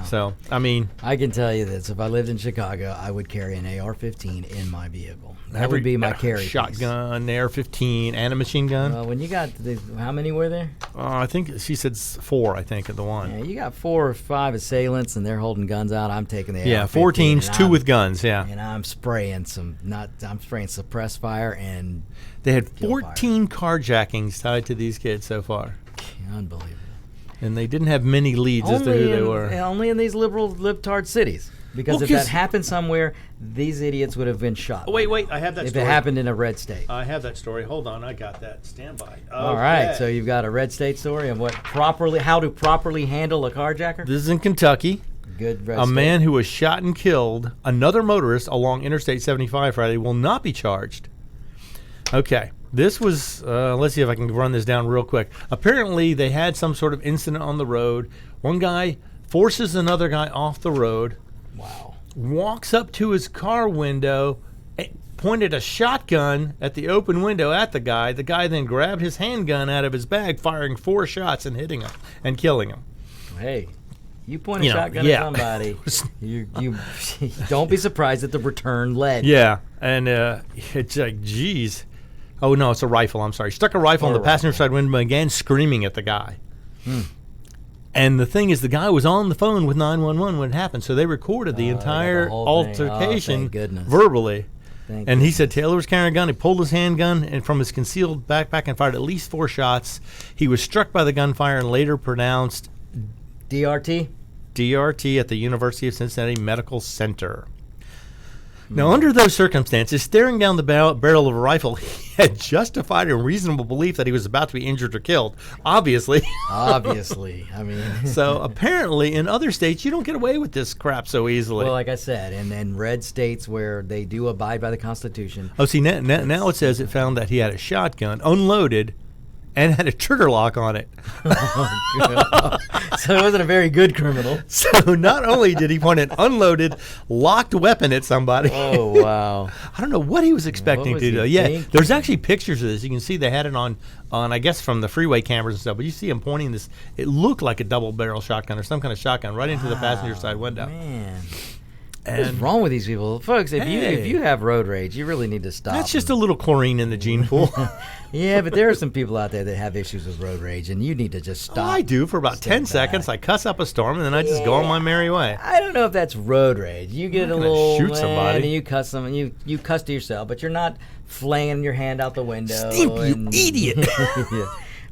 So, I mean, I can tell you this: if I lived in Chicago, I would carry an AR-15 in my vehicle. That would be my carry piece. Shotgun, AR-15, and a machine gun. Well, when you got how many were there? I think she said 4. I think at the one. Yeah, you got 4 or 5 assailants, and they're holding guns out. I'm taking the AR-15. Yeah, 4 teens, 2 with guns. Yeah, and I'm spraying suppressed fire and. They had 14 carjackings tied to these kids so far. Unbelievable. And they didn't have many leads as to who they were. Only in these liberal libtard cities. Because if that happened somewhere, these idiots would have been shot. Oh, wait, I have that story. If it happened in a red state. I have that story. Hold on, I got that. Stand by. All right, so you've got a red state story of how to properly handle a carjacker? This is in Kentucky. Good red A state. man who was shot and killed another motorist along Interstate 75 Friday will not be charged. Okay. This was, let's see if I can run this down real quick. Apparently, they had some sort of incident on the road. One guy forces another guy off the road. Wow. Walks up to his car window, pointed a shotgun at the open window at the guy. The guy then grabbed his handgun out of his bag, firing 4 shots and hitting him and killing him. Hey. You point a shotgun at somebody, you don't be surprised at the return lead. Yeah, and it's like, geez. Oh, no, it's a rifle. I'm sorry. Stuck a rifle on the passenger side window and began screaming at the guy. And the thing is, the guy was on the phone with 911 when it happened, so they recorded the entire altercation verbally. And he said Taylor was carrying a gun. He pulled his handgun and from his concealed backpack and fired at least 4 shots. He was struck by the gunfire and later pronounced DRT at the University of Cincinnati Medical Center. Now, under those circumstances, staring down the barrel of a rifle, he had justified and reasonable belief that he was about to be injured or killed. Obviously. I mean. So, apparently, in other states, you don't get away with this crap so easily. Well, like I said, and then red states where they do abide by the Constitution. Oh, see, now it says it found that he had a shotgun, unloaded, and had a trigger lock on it. So he wasn't a very good criminal. So not only did he point an unloaded, locked weapon at somebody. Oh, wow. I don't know what he was expecting to do. Yeah, there's actually pictures of this. You can see they had it on I guess, from the freeway cameras and stuff. But you see him pointing this. It looked like a double-barrel shotgun or some kind of shotgun right into the passenger side window. Man. What is wrong with these people? Folks, if you have road rage, you really need to stop. That's just a little chlorine in the gene pool. Yeah, but there are some people out there that have issues with road rage, and you need to just stop. I do for about 10 seconds. I cuss up a storm, and then I just go on my merry way. I don't know if that's road rage. You get a little shoot somebody, and you cuss them, and you cuss to yourself, but you're not flinging your hand out the window. Steve, you idiot! Yeah.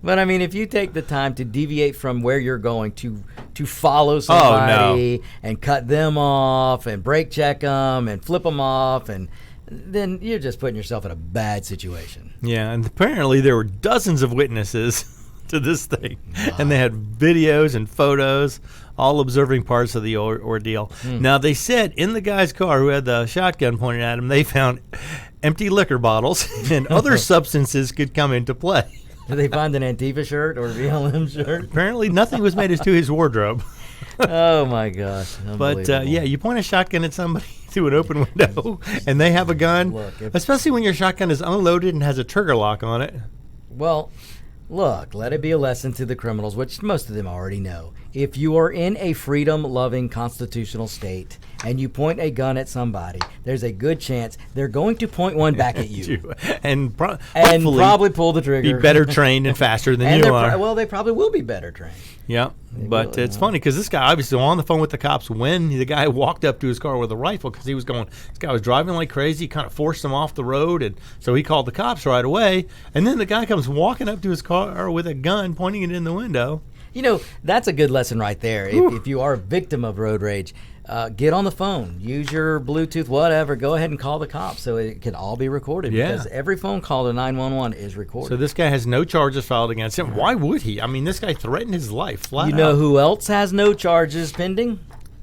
But I mean, if you take the time to deviate from where you're going to follow somebody and cut them off and brake check them and flip them off, and then you're just putting yourself in a bad situation. Yeah, and apparently there were dozens of witnesses to this thing, and they had videos and photos, all observing parts of the ordeal. Now, they said in the guy's car who had the shotgun pointed at him, they found empty liquor bottles and other substances could come into play. Did they find an Antifa shirt or a BLM shirt? Apparently nothing was made as to his wardrobe. Oh, my gosh. But, yeah, you point a shotgun at somebody through an open window, and they have a gun, especially when your shotgun is unloaded and has a trigger lock on it. Well, look, let it be a lesson to the criminals, which most of them already know. If you are in a freedom-loving constitutional state and you point a gun at somebody, there's a good chance they're going to point one back at you. And probably pull the trigger. Be better trained and faster than you are. Well, they probably will be better trained. Yeah, but it's funny because this guy obviously was on the phone with the cops when the guy walked up to his car with a rifle because he was going, this guy was driving like crazy, kind of forced him off the road, and so he called the cops right away. And then the guy comes walking up to his car with a gun, pointing it in the window. You know, that's a good lesson right there. If you are a victim of road rage, get on the phone, use your Bluetooth, whatever. Go ahead and call the cops so it can all be recorded. Yeah. Because every phone call to 911 is recorded. So this guy has no charges filed against him. Why would he? I mean, this guy threatened his life flat out. You know who else has no charges pending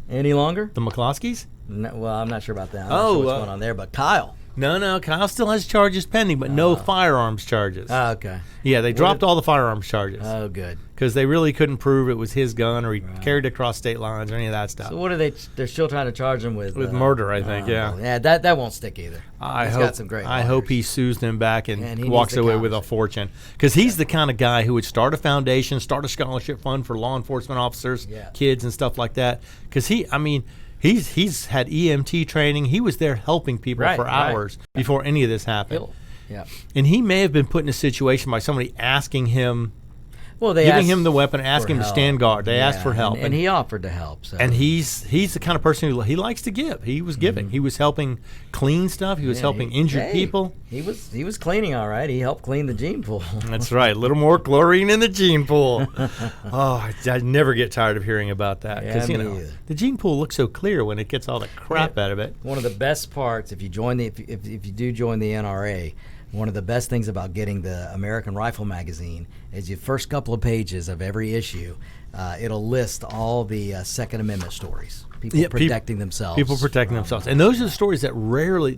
any longer? The McCloskeys? No, well, I'm not sure about that. I'm not sure what's going on there, but Kyle. No, Kyle still has charges pending, but no firearms charges. Oh, okay. Yeah, they dropped all the firearms charges Oh, good. because they really couldn't prove it was his gun or he carried it across state lines or any of that stuff. So what are they? They're still trying to charge him with Murder, I think. Yeah. Yeah, that won't stick either. He's got some great. I hope he sues them back and he walks needs to away count. with a fortune because he's the kind of guy who would start a foundation, start a scholarship fund for law enforcement officers, kids, and stuff like that. Because he's had EMT training. He was there helping people for hours before any of this happened. Yeah. And he may have been put in a situation by somebody asking him, Well, they giving asked him the weapon, asking him to help. stand guard. They asked for help, and he offered to help. So. and he's the kind of person who he likes to give. He was giving. He was helping clean stuff. He was helping injured people. He was cleaning all right. He helped clean the gene pool. That's right. A little more chlorine in the gene pool. I never get tired of hearing about that because Yeah, me either. the gene pool looks so clear when it gets all the crap out of it. One of the best parts, if you do join the NRA, one of the best things about getting the American Rifle magazine is the first couple of pages of every issue. It'll list all the Second Amendment stories. People protecting themselves. People protecting themselves, and those are the stories that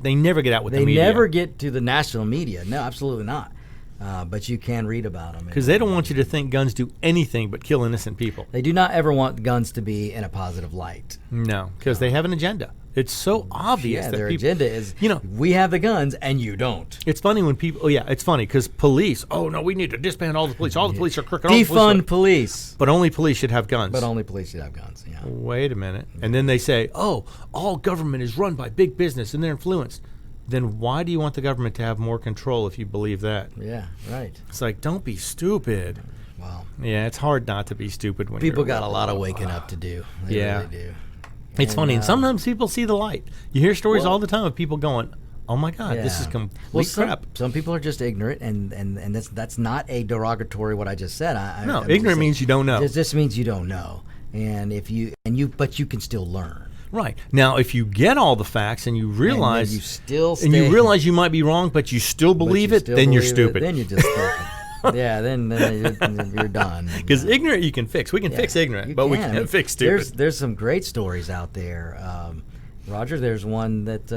they never get out with the media. They never get to the national media. No, absolutely not. But you can read about them because they don't want you to think guns do anything but kill innocent people. They do not ever want guns to be in a positive light. No, because they have an agenda. It's so obvious that their people, agenda is, we have the guns and you don't. It's funny when people. It's funny because police. Oh no, we need to disband all the police. All the police are crooked. Defund police. But only police should have guns. But only police should have guns. Yeah. Wait a minute. And then they say, "Oh, all government is run by big business and they're influenced." Then why do you want the government to have more control if you believe that? Yeah. Right. It's like, don't be stupid. Wow. Yeah, it's hard not to be stupid when people you're got a lot of waking up to do. They really do. It's funny, and sometimes people see the light. You hear stories all the time of people going, "Oh my God, this is complete crap." Some people are just ignorant, and that's not a derogatory what I just said. No, ignorant means you don't know. It just means you don't know, and but you can still learn. Right. Now, if you get all the facts and you realize you realize you might be wrong, but you still believe it, then you're stupid. Then you're just stupid. Yeah, then you're done. Because ignorant you can fix. We can fix ignorant, but we can't fix stupid. There's some great stories out there. Roger, there's one that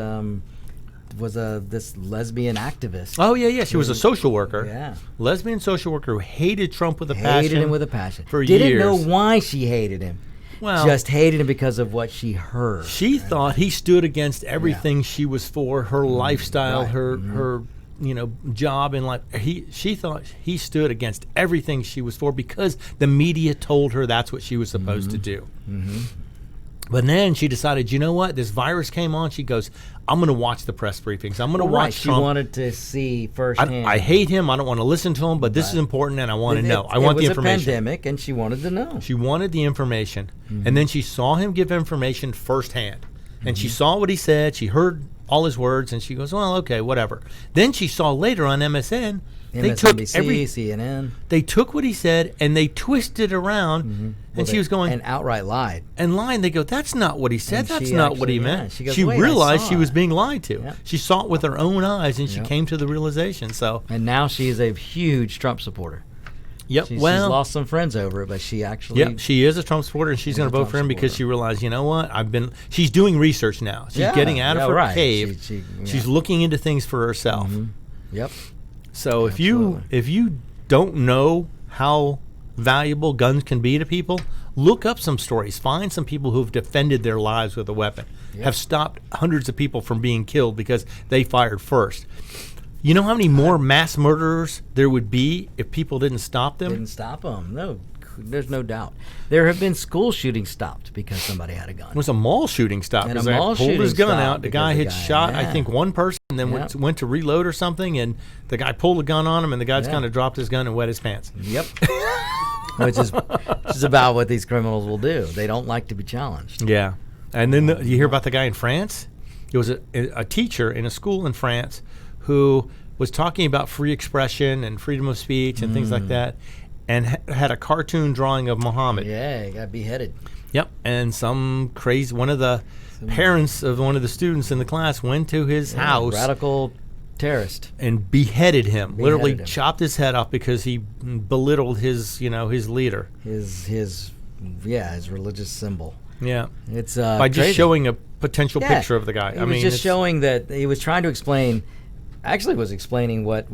was this lesbian activist. Oh, yeah. She was a social worker. Yeah. Lesbian social worker who hated Trump with a passion. Hated him with a passion. For years. Didn't know why she hated him. Well, just hated him because of what she heard. She thought he stood against everything she was for, her lifestyle, her job in life. She thought he stood against everything she was for because the media told her that's what she was supposed to do. Mm-hmm. But then she decided, you know what? This virus came on. She goes, I'm going to watch the press briefings. I'm going to watch Trump. She wanted to see firsthand. I hate him. I don't want to listen to him, but this is important, and I want to know. I want the information. It was a pandemic, and she wanted to know. She wanted the information. Mm-hmm. And then she saw him give information firsthand. And she saw what he said. She heard all his words, and she goes, well, okay, whatever. Then she saw later on MSNBC, CNN. They took what he said and they twisted around, and she was going and outright lied. And lying, they go, that's not what he said. And that's not what he meant. She goes, she realized she was being lied to. Yep. She saw it with her own eyes, and she came to the realization. So, and now she is a huge Trump supporter. Yep. She's lost some friends over it, but she actually. Yep. She is a Trump supporter, and she's going to vote for him because she realized, you know what? She's doing research now. She's getting out of her cave. She's looking into things for herself. Mm-hmm. Yep. So if you don't know how valuable guns can be to people, look up some stories. Find some people who have defended their lives with a weapon, have stopped hundreds of people from being killed because they fired first. You know how many more mass murderers there would be if people didn't stop them? Didn't stop them. No, there's no doubt. There have been school shootings stopped because somebody had a gun. It was a mall shooting stop. And a mall pulled shooting his gun stopped out. The guy had shot, I think, one person, and then went to reload or something, and the guy pulled the gun on him, and the guy just kind of dropped his gun and wet his pants. Yep. Which is about what these criminals will do. They don't like to be challenged. Yeah. And then you hear about the guy in France? It was a teacher in a school in France who was talking about free expression and freedom of speech and things like that, and had a cartoon drawing of Muhammad. Yeah, he got beheaded. Yep, and one of the parents of one of the students in the class went to his house. Radical terrorist. And beheaded him. Literally chopped his head off because he belittled his leader. His religious symbol. Yeah. It's by just showing a potential Yeah. picture of the guy. He I was mean, just it's- showing that he was trying to explain. Actually, was explaining what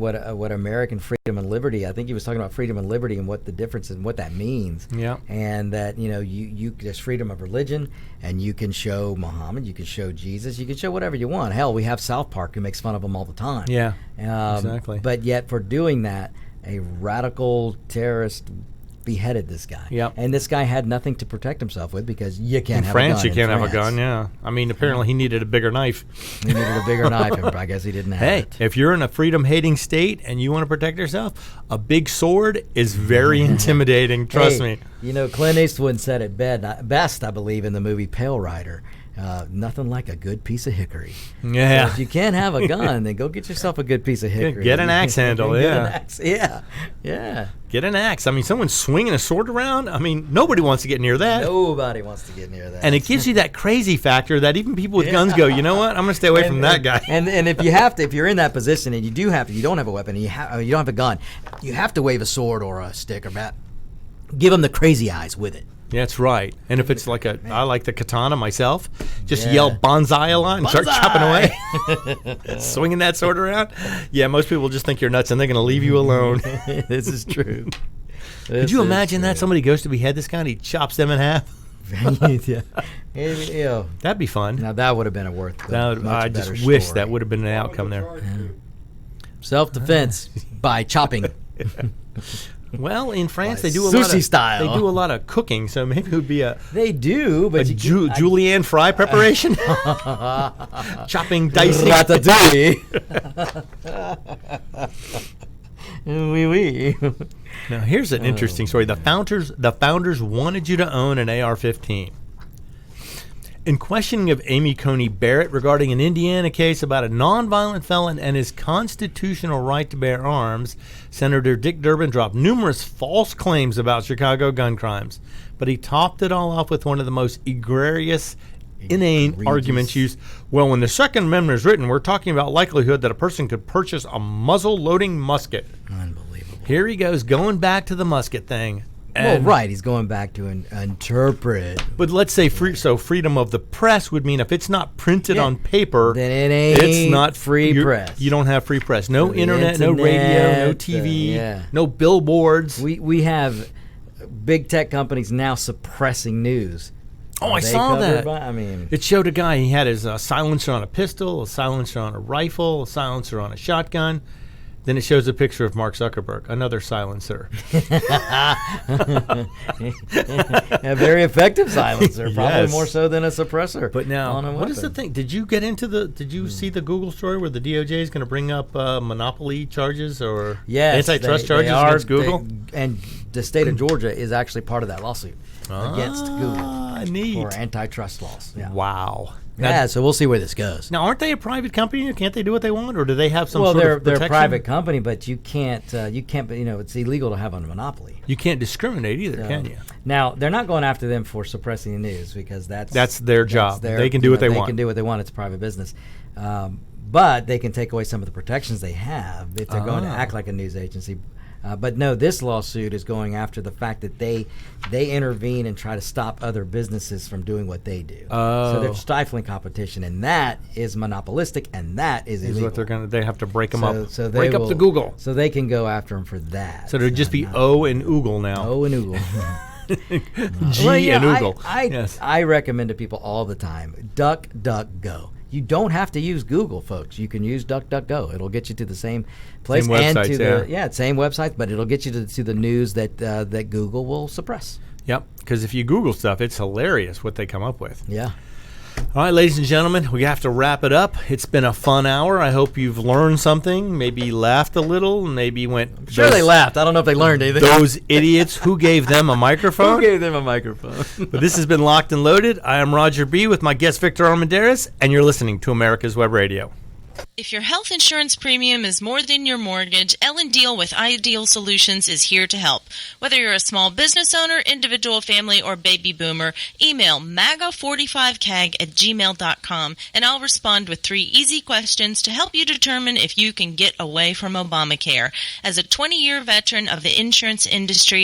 American freedom and liberty. I think he was talking about freedom and liberty and what the difference and what that means. Yeah. And that you there's freedom of religion, and you can show Muhammad, you can show Jesus, you can show whatever you want. Hell, we have South Park who makes fun of him all the time. Yeah, exactly. But yet, for doing that, a radical terrorist beheaded this guy. Yep. And this guy had nothing to protect himself with because you can't in have France, a gun. you can't have a France. gun. Yeah, I mean, apparently he needed a bigger knife. He needed a bigger knife, and I guess he didn't have Hey, it. if you're in a freedom-hating state and you want to protect yourself, a big sword is very intimidating. Trust Hey, me. Clint Eastwood said it best, I believe, in the movie Pale Rider. Nothing like a good piece of hickory. Yeah. So if you can't have a gun, then go get yourself a good piece of hickory. Get an axe handle, Get yeah. an axe, yeah. Yeah. Get an axe. I mean, someone swinging a sword around. I mean, nobody wants to get near that. Nobody wants to get near that. And it gives you that crazy factor that even people with guns go, you know what? I'm going to stay away from that guy. And if you have to, if you're in that position and you don't have a weapon, and you don't have a gun, you have to wave a sword or a stick or bat. Give them the crazy eyes with it. That's right. And if it's like I like the katana myself, just yell bonsai a lot and start chopping away. Swinging that sword around. Yeah, most people just think you're nuts and they're going to leave you alone. This is true. Could you imagine that? Somebody goes to behead this guy and he chops them in half? Yeah. That'd be fun. Now that would have been I just wish that would have been an outcome there. Self-defense by chopping. Well, in France, Like they do a sushi lot of style. They do a lot of cooking, so maybe it would be a They do, but julienne fry preparation, chopping, dicing. ratatouille. Oui, oui. Now, here's an interesting story. The founders wanted you to own an AR-15. In questioning of Amy Coney Barrett regarding an Indiana case about a nonviolent felon and his constitutional right to bear arms, Senator Dick Durbin dropped numerous false claims about Chicago gun crimes. But he topped it all off with one of the most egregious, inane arguments used. Well, when the Second Amendment is written, we're talking about likelihood that a person could purchase a muzzle-loading musket. Unbelievable. Here he goes, going back to the musket thing. Well, And- right. He's going back to interpret. But let's say freedom of the press would mean if it's not printed on paper, Then it ain't it's not free you- press. You don't have free press. No The internet, no radio, no internet, TV, yeah. no billboards. We have big tech companies now suppressing news. Oh, Are I they saw covered that. by- I mean, It showed a guy. He had his silencer on a pistol, a silencer on a rifle, a silencer on a shotgun. Then it shows a picture of Mark Zuckerberg, another silencer. a very effective silencer, probably Yes. more so than a suppressor. But now, on a what is the weapon. thing? Did you get into the? Did you see the Google story where the DOJ is going to bring up monopoly charges or Yes, antitrust they charges are, against Google? and the state of Georgia is actually part of that lawsuit against Google Ah, neat. for antitrust laws. Yeah. Wow. Now, Yeah, so we'll see where this goes. now, aren't they a private company? Can't they do what they want, or do they have some Well, sort they're of protection? a private company, but you can't. It's illegal to have a monopoly. You can't discriminate either, So- can you? Now they're not going after them for suppressing the news because that's their job. They can do what they want. They can do what they want. It's private business, but they can take away some of the protections they have if they're going to Ah. act like a news agency. But no, this lawsuit is going after the fact that they intervene and try to stop other businesses from doing what they do. So they're Oh. stifling competition, and that is monopolistic, and that is Is illegal. what they're going to. They have to break them up. So they break up will- the Google. So they can go after them for that. So there'd just be no. O and Oogle now. Oh, and Oogle. G Well, yeah, and Oogle. I I recommend to people all the time, DuckDuckGo. You don't have to use Google, folks. You can use DuckDuckGo. It'll get you to the same place Same and websites, to yeah. same website, but it'll get you to the news that that Google will suppress. Yep. Because if you Google stuff, it's hilarious what they come up with. Yeah. All right, ladies and gentlemen, we have to wrap it up. It's been a fun hour. I hope you've learned something, maybe laughed a little, maybe went. Sure, they laughed. I don't know if they learned anything. Those idiots, who gave them a microphone? Who gave them a microphone? But this has been Locked and Loaded. I am Roger B. with my guest Victor Armendariz, and you're listening to America's Web Radio. If your health insurance premium is more than your mortgage, Ellen Deal with Ideal Solutions is here to help. Whether you're a small business owner, individual family, or baby boomer, email maga45cag@gmail.com and I'll respond with 3 easy questions to help you determine if you can get away from Obamacare. As a 20-year veteran of the insurance industry,